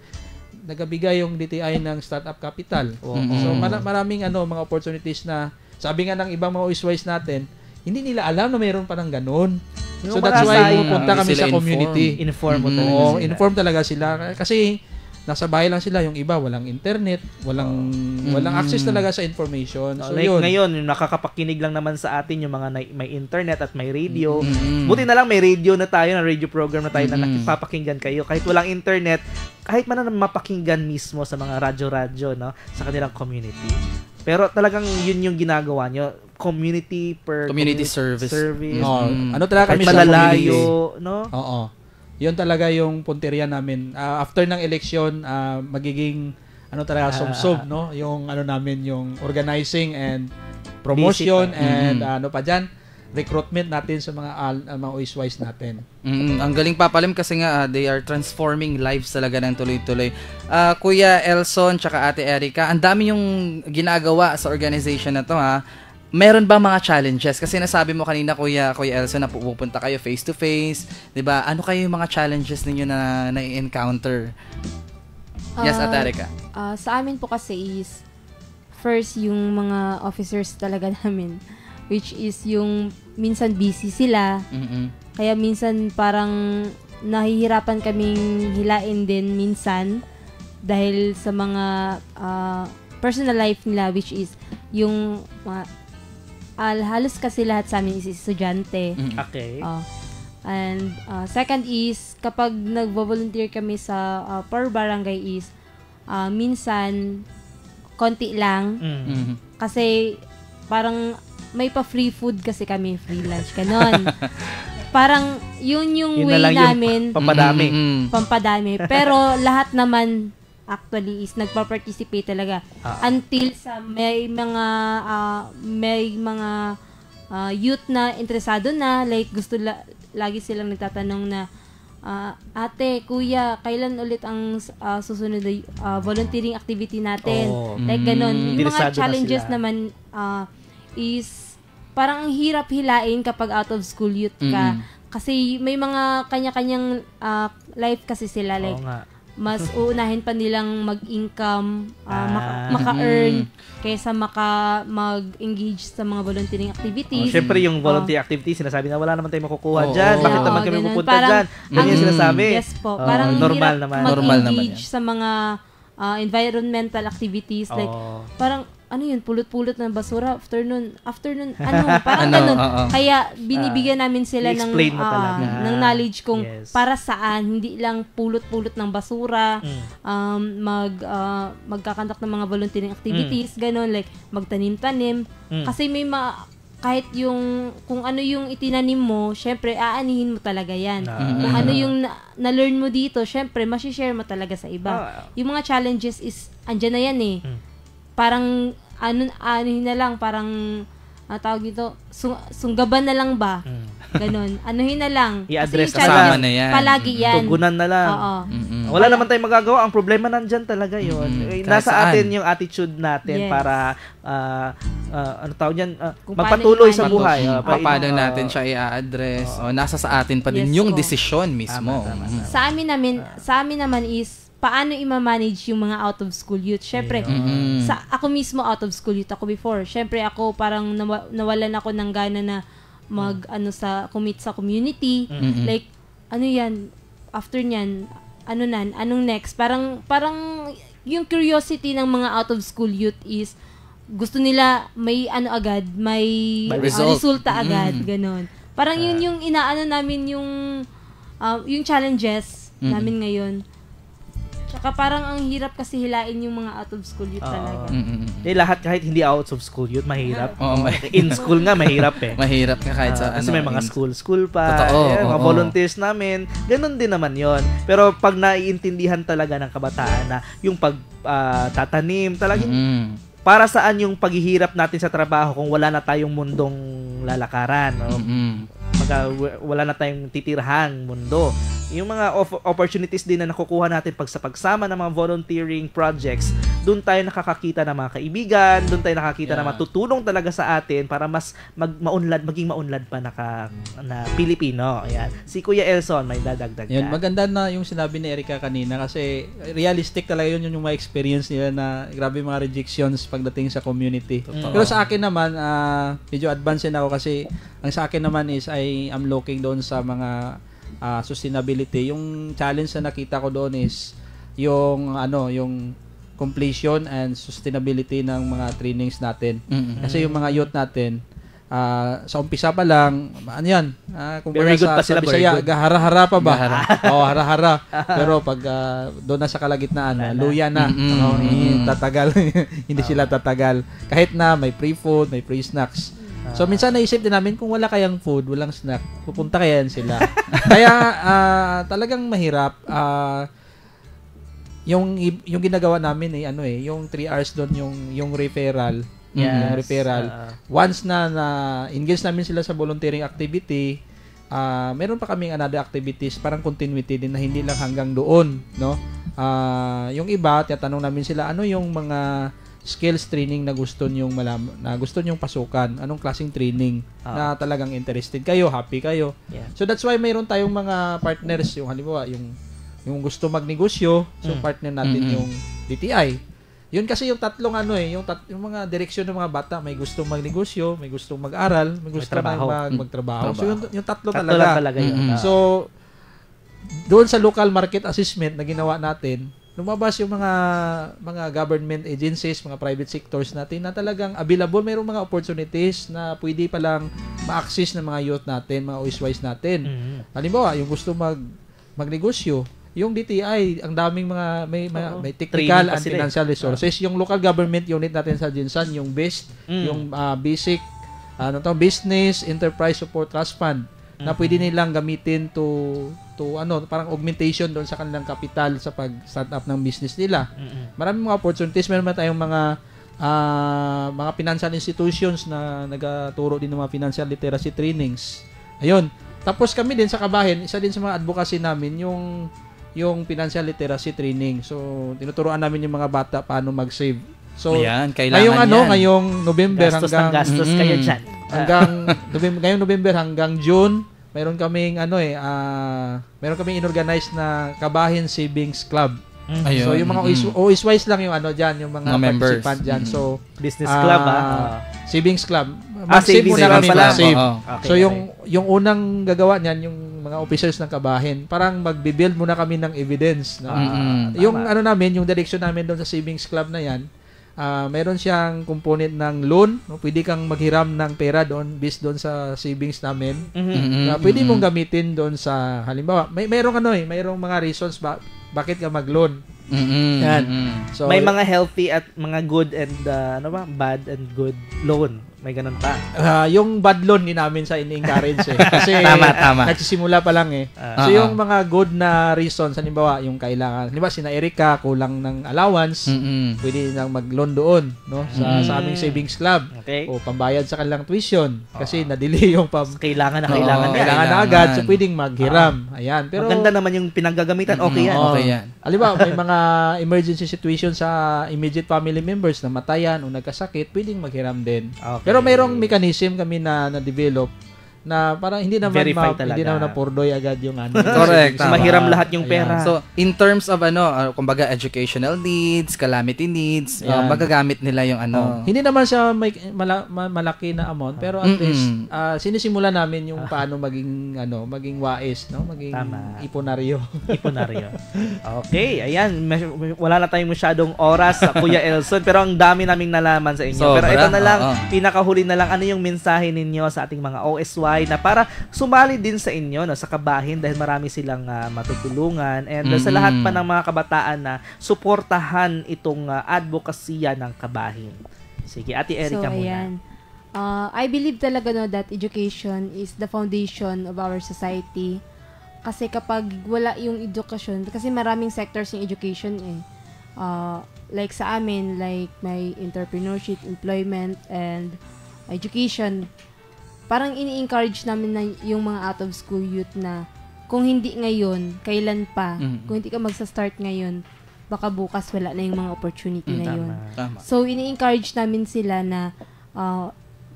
nagabigay yung DTI ng startup capital. So maraming mga opportunities na, sabi nga ng ibang mga OISWISE natin, hindi nila alam na mayroon pa ng ganun. So that's why pupunta kami sa community. Inform talaga sila. Kasi nasa bahay lang sila, yung iba walang internet, walang access talaga sa information. So like ngayon, nakakapakinig lang naman sa atin yung mga may internet at may radio. Buti na lang may radio na tayo, na radio program na tayo na nakipapakinggan kayo. Kahit walang internet, kahit man na mapakinggan mismo sa mga radyo-radyo, sa kanilang community. Pero talagang yun yung ginagawa nyo. Community service. Ano talaga kami sa community? No? Oo. Yun talaga yung punteriya namin. After ng election, magiging sob-sob, yung namin, yung organizing and promotion and recruitment natin sa mga OISWISE natin. Ang galing Papalim kasi nga they are transforming lives talaga ng tuloy-tuloy. Kuya Elson tsaka Ate Erica, ang dami yung ginagawa sa organization na to Meron ba mga challenges? Kasi nasabi mo kanina Kuya Elson na pupunta kayo face to face, 'di ba? Ano kayo yung mga challenges ninyo na na-encounter? Yes, Ate Erica. Sa amin po kasi is, first, yung mga officers talaga namin, which is yung minsan busy sila. Kaya minsan parang nahihirapan kaming hilain din minsan dahil sa mga personal life nila, which is yung halos kasi lahat sa amin is estudyante. Okay. And second is, kapag nagvo-volunteer kami sa per barangay is, minsan, konti lang. Kasi, parang, may pa-free food kasi kami, free lunch, ganon. Parang, yun yung way namin. Pampadami. Pampadami. Pero, lahat naman, actually, is nagpa-participate talaga. Until sa may mga youth na interesado na, like, lagi silang nagtatanong na, ate, kuya, kailan ulit ang susunod na volunteering activity natin? Like, ganon. Yung mga challenges naman is parang ang hirap hilain kapag out of school youth ka. Kasi may mga kanya-kanyang life kasi sila. Like, mas uunahin pa nilang mag-income, maka-earn, kaysa mag-engage sa mga volunteering activities. Siyempre, yung volunteer activities, sinasabi na wala naman tayong makukuha dyan. Bakit naman kami pupunta dyan? Yan yung sinasabi. Yes po. Parang normal hirap naman. mag-engage sa mga environmental activities. Like, parang, ano yun, pulot-pulot ng basura, afternoon, parang ganun. Kaya, binibigyan namin sila ng knowledge kung para saan, hindi lang pulot-pulot ng basura, magkakandak ng mga volunteering activities, ganun, like, magtanim-tanim. Kasi may kahit yung, kung ano yung itinanim mo, syempre, aanihin mo talaga yan. Kung ano yung na-learn mo dito, syempre, masishare mo talaga sa iba. Yung mga challenges is, andyan na yan eh. Parang, anuhin na lang, parang, tawag dito, sunggaban na lang ba? Ganon. Anuhin na lang. I-address kasama na yan. Palagi yan. Tugunan na lang. Wala naman tayong magagawa. Ang problema nandyan talaga yun. Nasa atin yung attitude natin para, ano tawag yan, magpatuloy sa buhay. Paano natin siya i-address. Nasa sa atin pa din yung desisyon mismo. Sa amin naman is, paano i-manage yung mga out of school youth? Syempre, ako mismo out of school youth ako before. Syempre ako parang nawalan ako ng gana na commit sa community. Like, ano yan, after nyan, anong next? Parang yung curiosity ng mga out of school youth is gusto nila may agad, may resulta agad, ganon. Parang yun yung inaano namin yung challenges namin ngayon. Saka parang ang hirap kasi hilain yung mga out of school youth talaga. Lahat kahit hindi out of school youth, mahirap. In school nga, mahirap eh. Mahirap nga kahit sa kasi may mga school pa. Mga volunteers namin. Ganun din naman yon. Pero pag naiintindihan talaga ng kabataan na yung pagtatanim, talagang para saan yung paghihirap natin sa trabaho kung wala na tayong mundong lalakaran. Wala na tayong titirhang mundo. Yung mga opportunities din na nakukuha natin sa pagsama ng mga volunteering projects, doon tayo nakakakita ng mga kaibigan, doon tayo nakakita na matutulong talaga sa atin para mas maging maunlad pa na Pilipino. Ayan. Si Kuya Elson, may dadagdag ka. Maganda na yung sinabi ni Erica kanina kasi realistic talaga yun yung mga experience nila na grabe mga rejections pagdating sa community. Pero sa akin naman, medyo advanced ako kasi ang sa akin naman is I'm looking doon sa mga sustainability. Yung challenge na nakita ko doon is yung completion and sustainability ng mga trainings natin. Kasi yung mga youth natin sa umpisa pa lang, ano yan? Very good pa sila, Bisaya, hara-hara pa ba? Hara-hara. Pero pag doon na sa kalagitnaan, luya na. Tatagal. Hindi sila tatagal. Kahit na may free food, may free snacks. So, minsan naisip din namin, kung wala kayang food, walang snack, pupunta kayan sila. Kaya, talagang mahirap. Yung ginagawa namin yung 3 hours doon, yung referral. Yes. Yung referral. Once na engage namin sila sa volunteering activity, meron pa kaming another activities, parang continuity din na hindi lang hanggang doon, no? Yung iba, tatanong namin sila, ano yung mga skills training na gusto nyong gusto nyong pasukan, anong klaseng training na talagang interested kayo, happy kayo. So that's why mayroon tayong mga partners, yung halimbawa yung Yung gusto magnegosyo, so partner natin yung DTI. Yun kasi yung tatlong yung mga direksyon ng mga bata, may gustong magnegosyo, may gustong mag-aral, may gustong magtrabaho. So yung tatlo talaga yun. So doon sa local market assessment na ginawa natin, lumabas yung mga government agencies, mga private sectors natin na talagang available, mayroong mga opportunities na pwede palang ma-access ng mga youth natin, mga OSYs natin. Halimbawa, yung gusto magnegosyo, yung DTI, ang daming may technical and financial resources. Yung local government unit natin sa Jinsan, yung BEST, yung basic business enterprise support trust fund na pwede nilang gamitin to parang augmentation doon sa kanilang kapital sa pag-start up ng business nila. Maraming mga opportunities. Meron tayong mga financial institutions na nagaturo din ng mga financial literacy trainings. Ayun. Tapos kami din sa Kabahin, isa din sa mga advocacy namin yung financial literacy training. So, tinuturuan namin yung mga bata paano mag-save. So, ngayong November gastos kayo dyan. Ngayong November hanggang June, meron kaming meron kaming inorganize na Kabahin Savings Club. So yung mga OSYs lang yung diyan, yung mga participant diyan. So business club savings club. Mag-save muna kami mag-save. So yung unang gagawa niyan yung mga officers ng Kabahin, parang magbi-build muna kami ng evidence. Yung namin, yung direction namin doon sa savings club na yan, mayroon siyang component ng loan, no? Pwede kang maghiram ng pera doon based doon sa savings namin. Pwede mong gamitin doon sa halimbawa, mayroong mga reasons bakit ka mag-loan. Yan. So, may mga healthy at mga good and bad and good loan. May ganun pa. Yung bad loan din namin sa ini-encourage Kasi tama. nagsisimula pa lang So yung mga good na reasons, halimbawa yung kailangan, halimbawa sina Erica kulang ng allowance, pwede nang mag-loan doon, no? Sa aming savings club. Okay. O pambayad sa kanilang tuition kasi na-delay yung kailangan na agad, so pwedeng maghiram. Ayan. Pero maganda naman yung pinanggagamitan. Okay yan. Halimbawa may mga emergency situation sa immediate family members na matayan o nagkasakit, pwedeng maghiram din. Pero mayroong mechanism kami na develop na parang hindi naman na purdoy agad yung Correct. Mahiram lahat yung pera. So, in terms of kumbaga educational needs, calamity needs, magagamit nila yung Hindi naman siya may malaki na amount, pero at least sinisimula namin yung paano maging wais, no? Maging iponaryo. Okay, ayan, wala na tayong masyadong oras sa Kuya Elson, pero ang dami naming nalaman sa inyo. Pero ito na lang, pinakahuli na lang, ano yung mensahe ninyo sa ating mga OSY na para sumali din sa inyo sa Kabahin dahil marami silang matutulungan and sa lahat pa ng mga kabataan na suportahan itong advokasya ng Kabahin. Sige, Ate Erica muna. Ayan. I believe talaga that education is the foundation of our society. Kasi kapag wala yung edukasyon, kasi maraming sectors yung education like sa amin, like may entrepreneurship, employment, and education. Parang ini-encourage namin na yung mga out of school youth na kung hindi ngayon, kailan pa? Kung hindi ka magsa-start ngayon, baka bukas wala na yung mga opportunity na yun. So, ini-encourage namin sila na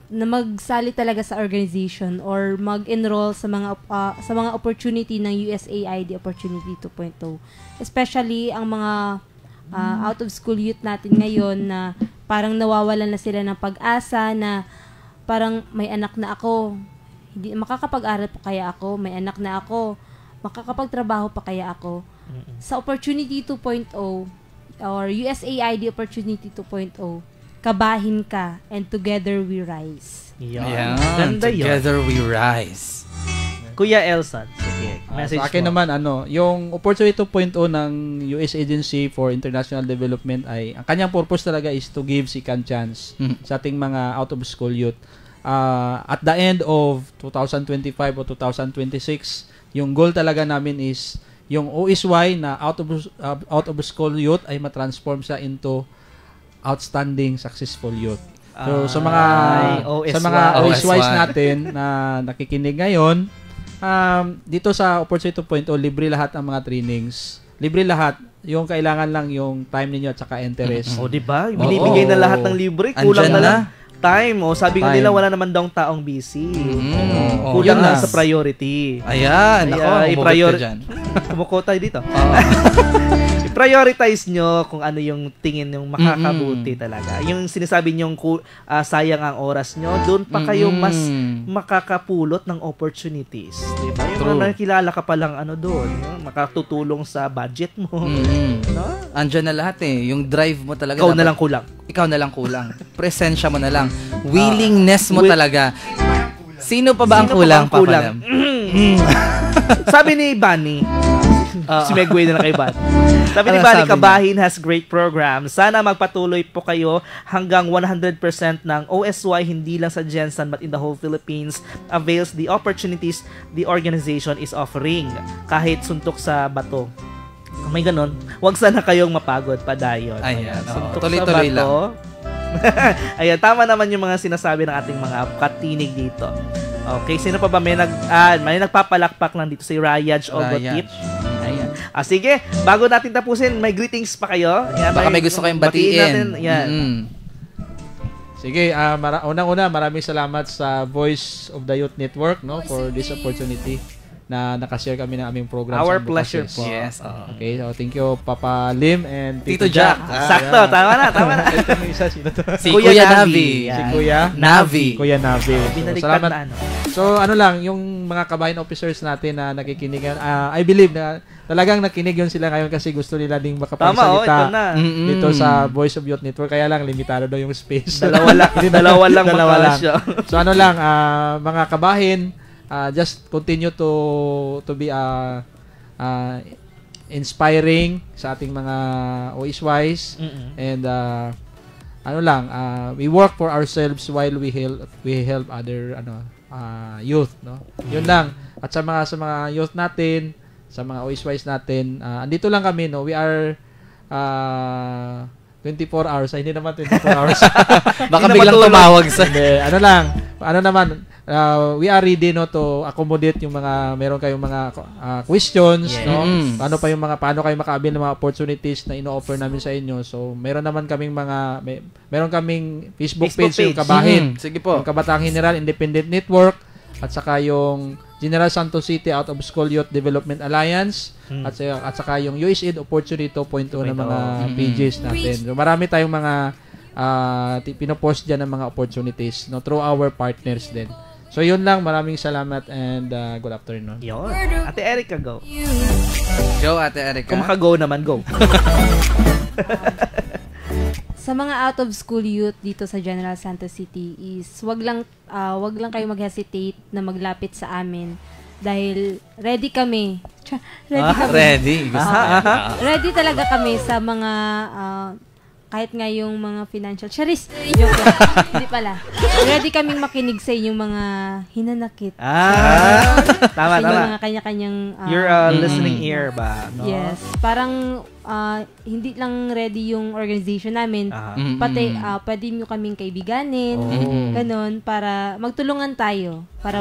magsali talaga sa organization or mag-enroll sa mga opportunity ng USAID Opportunity 2.0. Especially ang mga out of school youth natin ngayon na parang nawawalan na sila ng pag-asa na parang may anak na ako, hindi makakapag-aral pa kaya ako, may anak na ako, makakapagtrabaho pa kaya ako. Sa Opportunity 2.0 or USAID Opportunity 2.0, kabahin ka and together we rise. Together we rise. Kuya Elson, sige. Message sa akin naman, yung Opportunity 2.0 ng US Agency for International Development ay, ang kanyang purpose talaga is to give second chance sa ating mga out-of-school youth. At the end of 2025 o 2026, yung goal talaga namin is yung OSY na out-of-school youth ay matransform siya into outstanding successful youth. So, sa mga OSYs natin na nakikinig ngayon, dito sa Opportunity 2.0, libre lahat ang mga trainings. Libre lahat. Yung kailangan lang yung time ninyo at saka interest. Diba? Binibigay na lahat ng libre. Kulang na lang. Time. Sabi nga nila, wala naman daw taong busy. Kulang na sa priority. Ayan. Ako, umugot ka dyan. Kumuko tayo dito. I-prioritize nyo kung ano yung tingin yung makakabuti talaga. Yung sinasabi nyong sayang ang oras nyo, doon pa kayo mas makakapulot ng opportunities. Diba? Yung nakikilala ka palang doon, makatutulong sa budget mo. No? Andyan na lahat Yung drive mo talaga. Ikaw na lang kulang. Ikaw na lang kulang. Presensya mo na lang. Willingness mo talaga. Sino pa ba ang kulang? Sabi ni Bunny, Simegway na lang kay Bunny. Sabi ni Bunny, Kabahin has great program. Sana magpatuloy po kayo hanggang 100% ng OSY, hindi lang sa Jensen but in the whole Philippines, avails the opportunities the organization is offering. Kahit suntok sa bato. Kung may ganun, wag sana kayong mapagod padayon. Ayan, tuloy-tuloy lang. Ayan, tama naman yung mga sinasabi ng ating mga katinig dito. Okay, sino pa ba may nagpapalakpak lang dito? Si Rayaj Ogotip. Ayan. Sige, bago natin tapusin, may greetings pa kayo. Ayan, baka may gusto kayong batiin. Ayan. Sige, unang-una, maraming salamat sa Voice of the Youth Network for this opportunity na nakashare kami ng aming program. Our pleasure po. Yes. Okay, so thank you Papa Lim and Tito Jack. Sakto, tama na. Ito yung isa, sino to? Si Kuya Navi. Si Kuya Navi. Kuya Navi. Salamat na So lang, yung mga kabayan officers natin na nakikinig, I believe na talagang nakinig yun sila ngayon kasi gusto nila ding makapagsalita dito sa Voice of Youth Network. Kaya lang, limitado daw yung space. Dalawa lang. So mga kabahin, just continue to be inspiring sa ating mga OSYs and we work for ourselves while we help other youth, no? Yun lang. At sa mga youth natin, sa mga OSYs natin, andito lang kami, no? We are 24 hours. Hindi naman 24 hours. Baka biglang tumawag sa... we are ready to accommodate yung mga meron kayong mga questions, no? Paano kayo makaabil ng mga opportunities na ino-offer namin sa inyo. So, meron naman kaming meron kaming Facebook page. Yung Kabahin. Sige po. Yung Kabataang General Independent Network at saka yung General Santos City Out of School Youth Development Alliance at saka yung USAID Opportunity 2.0 na mga pages natin. So, marami tayong mga pinopost dyan ng mga opportunities, no, through our partners din. So, yun lang. Maraming salamat and good afternoon. Yun. Ate Erica, go. Go, Ate Erica. Kung maka-go naman, go. Sa mga out-of-school youth dito sa General Santos City is wag lang kayo mag-hesitate na maglapit sa amin dahil ready kami. Ready. Ready talaga kami sa mga kahit nga yung mga financial charis. Hindi pala. Ready kaming makinig sa inyong mga hinanakit. Tama. Yung mga kanya-kanyang your listening ear ba? No? Yes. Parang hindi lang ready yung organization namin, pati pwede nyo kaming kaibiganin, ganon, para magtulungan tayo, para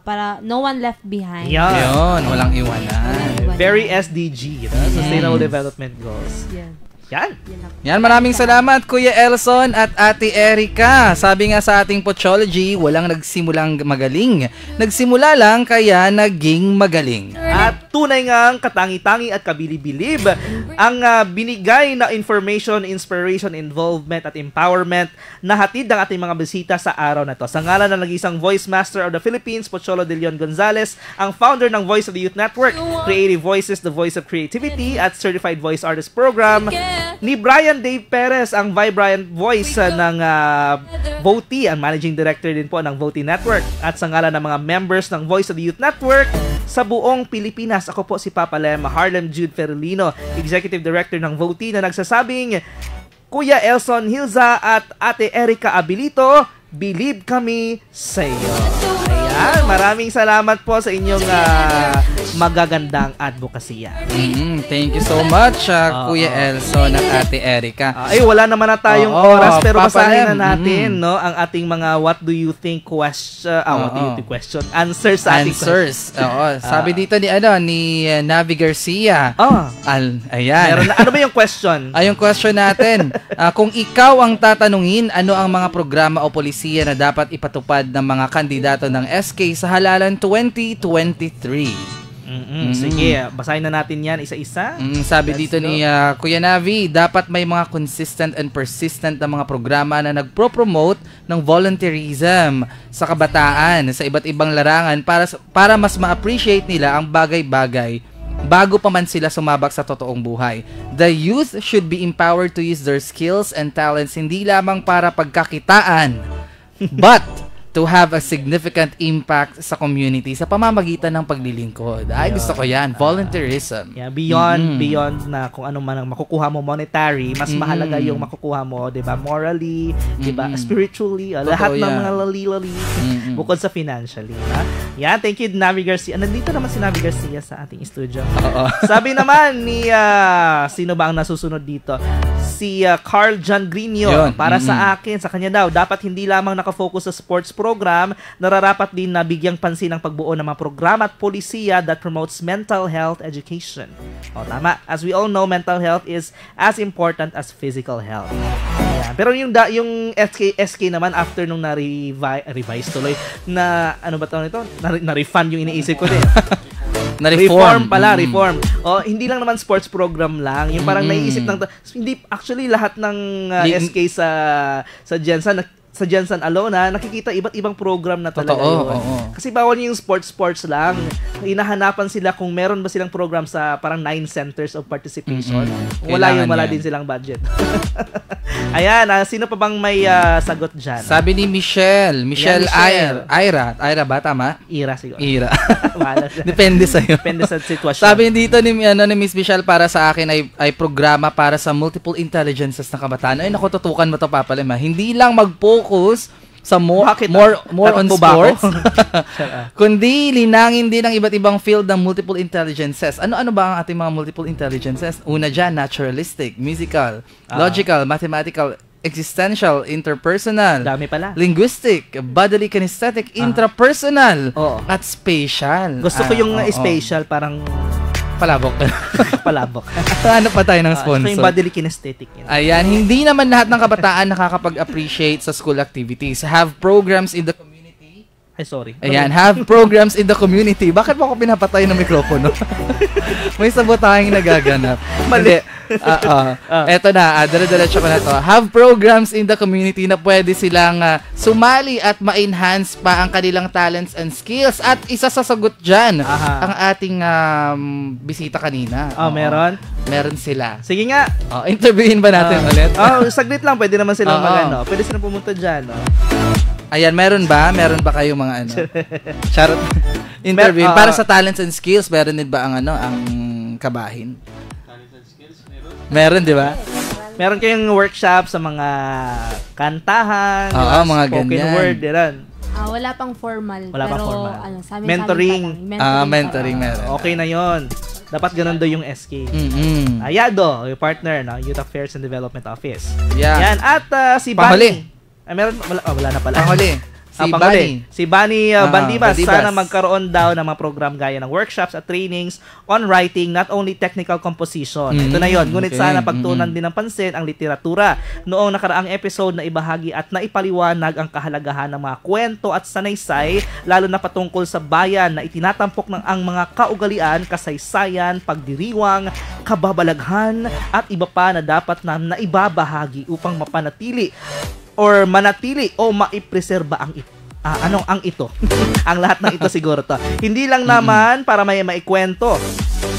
para no one left behind. Yun, walang iwanan. Very SDG, Sustainable Development Goals. Yeah. Yan, maraming salamat Kuya Elson at Ate Erica. Sabi nga sa ating Pochology, walang nagsimulang magaling. Nagsimula lang kaya naging magaling. At tunay ngang katangi-tangi at kabilib-bilib ang binigay na information, inspiration, involvement at empowerment na hatid ng ating mga bisita sa araw na to. Sa ngalan ng nag-isang Voice Master of the Philippines, Pocholo de Leon Gonzalez, ang founder ng Voice of the Youth Network, Creative Voices, the Voice of Creativity at Certified Voice Artist Program, ni Brian Dave Perez, ang Vibrant Voice ng Voti, ang Managing Director din po ng Voti Network. At sa ngalan ng mga members ng Voice of the Youth Network sa buong Pilipinas, ako po si Papa Lem, Harlem Jude Ferlino, Executive Director ng Voti, na nagsasabing, Kuya Elson Hilza at Ate Erica Abilito, believe kami sa iyo. Yan, maraming salamat po sa inyong magagandang advokasya. Thank you so much, Kuya Elson at Ate Erica. Ay, wala naman na tayong oras, pero basahin na natin no, ang ating mga what do you think question, answers sa ating question. Sabi dito ni Navi Garcia. Ayan. Ano ba yung question? Yung question natin, kung ikaw ang tatanungin, ano ang mga programa o polisiya na dapat ipatupad ng mga kandidato ng SK sa halalan 2023? Sige, basahin na natin yan isa-isa. Sabi dito ni Kuya Navi, dapat may mga consistent and persistent na mga programa na nagpro-promote ng volunteerism sa kabataan sa iba't ibang larangan para mas ma-appreciate nila ang bagay-bagay bago pa man sila sumabak sa totoong buhay. The youth should be empowered to use their skills and talents hindi lamang para pagkakitaan, but to have a significant impact sa community sa pamamagitan ng paglilingkod. Ay, gusto ko yan. Volunteerism. Yeah, beyond na kung ano man ang makukuha mo monetary, mas mahalaga yung makukuha mo, 'di ba? Morally, 'di ba? Spiritually, lahat ng mga lali-lali bukod sa financially, ha? Yan, thank you Navi Garcia. Nandito naman si Navi Garcia sa ating studio. Sabi naman ni sino ba ang nasusunod dito? Si Carl John Grino. Para sa akin, sa kanya daw, dapat hindi lamang nakafocus sa sports program, nararapat din na bigyang pansin ang pagbuo ng mga programa at polisiya that promotes mental health education. Tama. As we all know, mental health is as important as physical health. Ayan. Pero yung SK naman, after nung na-revise tuloy, na ano ba tawag nito? Na-refund yung iniisip ko din. Reform. Hindi lang naman sports program lang. Yung parang naiisip ng hindi actually lahat ng SK sa Jensen sa Jensen alone nakikita iba't ibang program na talaga yun. Kasi bawal yung sports lang. Hinahanapan sila kung meron ba silang program sa parang 9 centers of participation. Wala din silang budget. Ayan, sino pa bang may sagot dyan? Sabi ni Michelle Ira ba? Tama? Ira siguro. Ira. Depende sa'yo. Depende sa sitwasyon. Sabi dito ni Miss Michelle, para sa akin ay programa para sa multiple intelligences ng kabataan. Ay, naku, tutukan mo to, Papa Lem. Hindi lang mag-focus sa more on sports, kundi linangin din ang iba't ibang field ng multiple intelligences. Ano ba ang ating mga multiple intelligences? Una dyan, naturalistic, musical, logical, mathematical, existential, interpersonal, dami pala, linguistic, bodily kinesthetic, intrapersonal, at spatial. Gusto ko yung spatial, parang palabok. Ano pa tayo ng sponsor? Yung bodily kinesthetic. Ayan, hindi naman lahat ng kabataan nakakapag-appreciate sa school activities. Have programs in the community. Ay, sorry. Ayan, have programs in the community. Bakit mo ako pinapatay ng mikropono? May sabotahing nagaganap. Mali. Eto na, dire-diretso ko na to. Have programs in the community na pwede silang sumali at ma-enhance pa ang kanilang talents and skills. At isa sa sagot dyan, ang ating bisita kanina. Meron? Meron sila. Sige nga. Interviewin ba natin ulit? Saglit lang. Pwede naman silang pwede silang pumunta dyan. Ayan, meron ba kayong mga charot interview para sa talents and skills? Meron din ba ang kabahin? Meron, di ba? Meron kayong workshop sa mga kantahan, mga spoken ganyan. word, yan. Wala pang formal. Mentoring. Mentoring meron. Okay na yon. Dapat ganun daw yung SK. Ayado, yung partner, Youth Affairs and Development Office. Yan. At si Bani. Wala na pala. Si Bani Bandibas. Sana magkaroon daw ng mga program gaya ng workshops at trainings on writing, not only technical composition. Ito na yon. Ngunit sana pagtuunan din ng pansin ang literatura. Noong nakaraang episode na ibahagi at naipaliwanag ang kahalagahan ng mga kwento at sanaysay, lalo na patungkol sa bayan na itinatampok ng ang mga kaugalian, kasaysayan, pagdiriwang, kababalaghan at iba pa na dapat na naibabahagi upang manatili o maipreserba ang ito. Ang ito? Ang lahat ng ito siguro to. Hindi lang naman para may maikwento.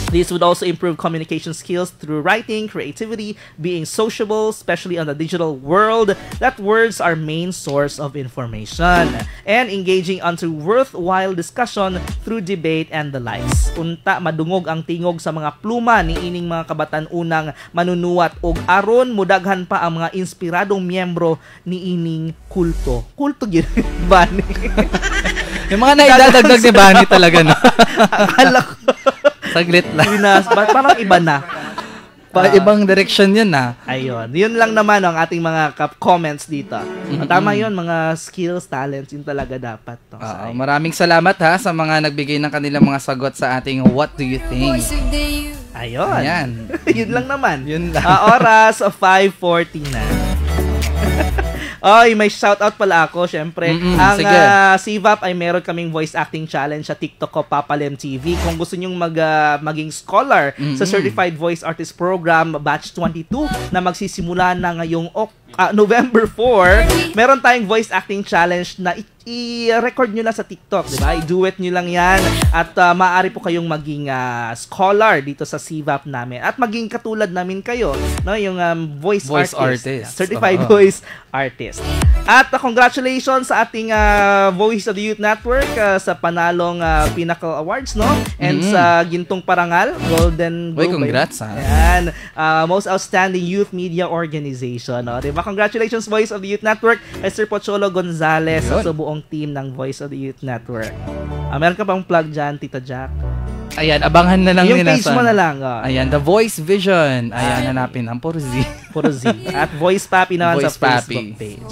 This would also improve communication skills through writing, creativity, being sociable, especially on the digital world, that words are main source of information, and engaging onto worthwhile discussion through debate and the likes. Unta, madungog ang tingog sa mga pluma ni ining mga kabatan-unang manunuwat og aron mudaghan pa ang mga inspiradong miyembro ni ining kulto. Kulto gyud ba ni? Yung mga naidadagdag ni Bani talaga, no? Akala ko. Saglit lang. Parang iba na. Ibang direction yun na. Ayun. Yun lang naman ang ating mga comments dito. Tama yun, mga skills, talents, yun talaga dapat. Maraming salamat ha sa mga nagbigay ng kanilang mga sagot sa ating What Do You Think? Ayun. Ayan. Yun lang naman. Yun lang. Oras 5:40 na. Oy, may shoutout pala ako, syempre. Ang CVAP ay meron kaming voice acting challenge sa TikTok ko, Papalem TV. Kung gusto nyong maging scholar sa Certified Voice Artist Program Batch 22 na magsisimula na ngayong November 4, meron tayong voice acting challenge na i-record nyo lang sa TikTok, di ba? I-duet nyo lang yan at maaari po kayong maging scholar dito sa CVAP namin at maging katulad namin kayo, no? Yung voice artist. Certified voice artist. At congratulations sa ating Voice of the Youth Network sa panalong Pinnacle Awards, no? And sa Gintong Parangal, Golden Globe. Congrats, ha? Yan. Most Outstanding Youth Media Organization, no? Diba? Congratulations, Voice of the Youth Network, Sir Pocholo Gonzales, sa buong team ng Voice of the Youth Network. Meron ka pang plug dyan, Tita Jack? Ayan, abangan na lang yung nila. Yung page mo na lang. Ayan, The Voice Vision. Ayan, hanapin ang Puro Z. At Voice Papi naman Voice sa Facebook page.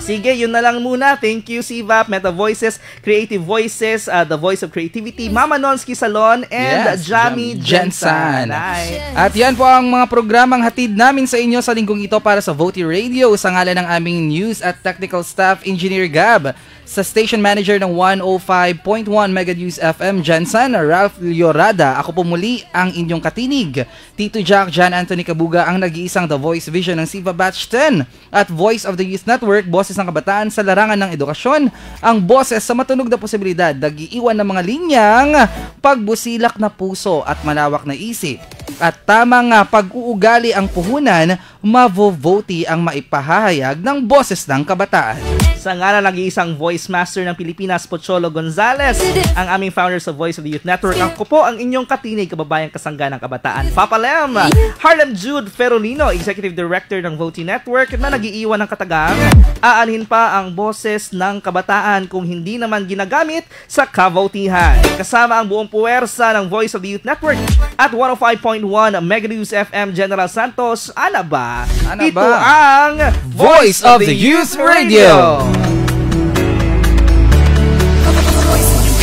Sige, yun na lang muna. Thank you, CVAP, Meta Voices, Creative Voices, The Voice of Creativity, Mama Nonsky Salon, and Jamie Jensen. At yan po ang mga programang hatid namin sa inyo sa linggong ito para sa Voti Radio sa ngalan ng aming news at technical staff, Engineer Gab, sa station manager ng 105.1 Mega News FM, Jensen, Ralph Llorada. Ako po muli ang inyong katinig, Tito Jack, John Anthony Kabuga, ang nag-iisang The Voice Vision ng CIVA Batch 10 at Voice of the Youth Network, boses ng kabataan sa larangan ng edukasyon, ang boses sa matunog na posibilidad, nag-iiwan ng mga linyang pagbusilak na puso at malawak na isip. At tamang pag-uugali ang puhunan, mavovoti ang maipahahayag ng boses ng kabataan. Sa ngalan ng isang voice master ng Pilipinas, Pocholo Gonzales, ang aming founder sa Voice of the Youth Network. Ako po ang inyong katinig, kababayang kasangga ng kabataan, Papa Lem, Harlem Jude Ferolino, Executive Director ng Voti Network, na nag-iiwan ng katagang, aanhin pa ang boses ng kabataan kung hindi naman ginagamit sa kavotihan. Kasama ang buong puwersa ng Voice of the Youth Network at 105.1 Mega News FM, General Santos. Ano ba? Ito ang Voice of the Youth Radio.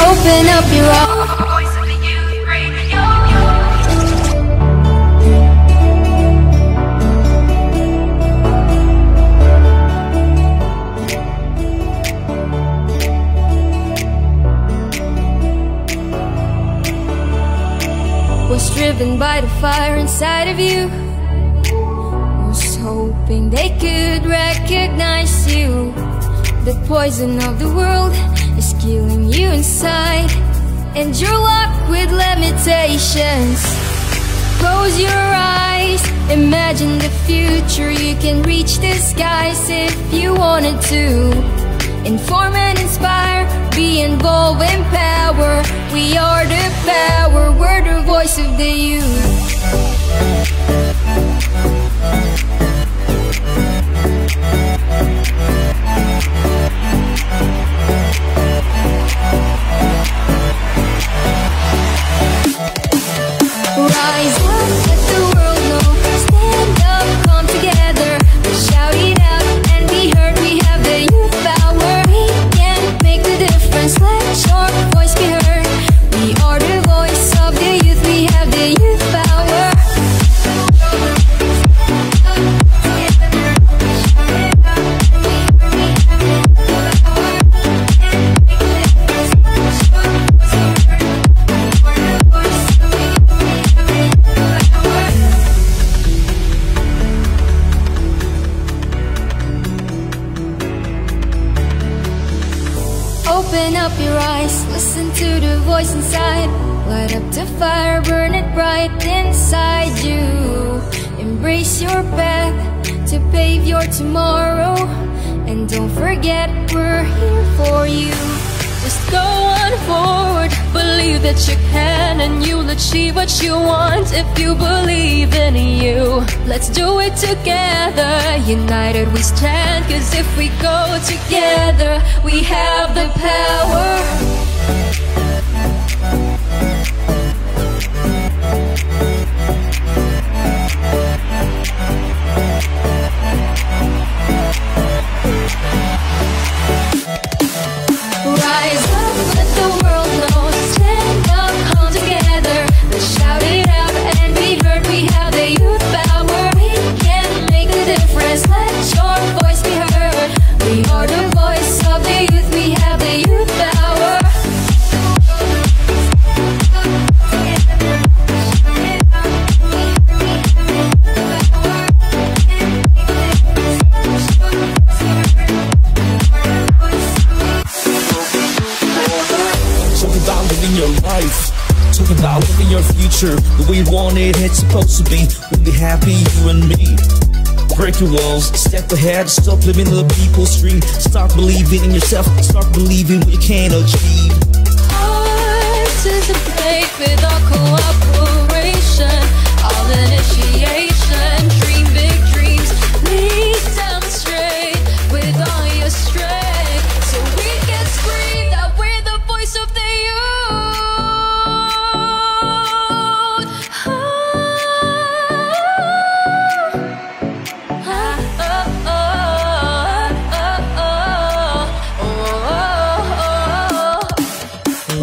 Open up your Voice of the Youth Radio. Was driven by the fire inside of you. Was hoping they could recognize you. The poison of the world is killing you inside, and you're locked with limitations. Close your eyes, imagine the future. You can reach the skies if you wanted to. Inform and inspire, be involved in power. We are the power, we're the voice of the youth. Rise up, let the world know. Stand up, come together. Shout it out and be heard. We have the youth power. We can make the difference. Let your voice be heard. We are the voice of the youth. We have the youth power. Open up your eyes, listen to the voice inside. Light up the fire, burn it bright inside you. Embrace your path to pave your tomorrow. And don't forget, we're here for you. Just go on forward, believe that you can, and you'll achieve what you want if you believe in you. Let's do it together, united we stand, 'cause if we go together, we have the power. Rise up, let the world know. Stand up, come together. Let's shout it out and be heard. We have the youth power. We can make a difference. Let your voice be heard. We are the voice of the youth. We have the youth power. Talk about living your life. Talk about living your future the way you want it, it's supposed to be. We'll be happy, you and me. Break your walls, step ahead, stop living in the people's dream. Start believing in yourself, start believing what you can achieve. Hearts is a plate with all cooperation, all initiation. Dream big dreams, lead them straight with all your strength, so we can scream that we're the voice of the youth.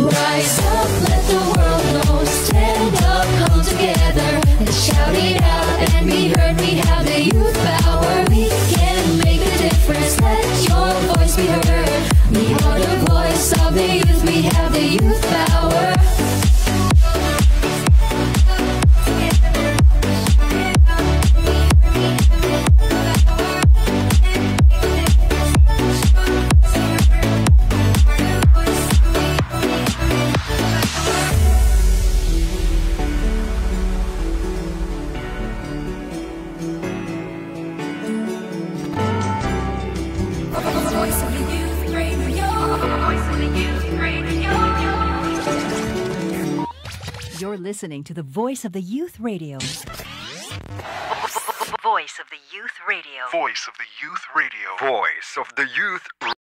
Rise up, let the world know. Stand up, come together, and shout it out and be heard. We have the youth power. We can make a difference. Let your voice be heard. We are the voice of the youth. We have the youth power. Voice of the youth radio. Voice of the youth radio. You're listening to the Voice of the Youth Radio. Voice of the Youth Radio. Voice of the Youth Radio. Voice of the Youth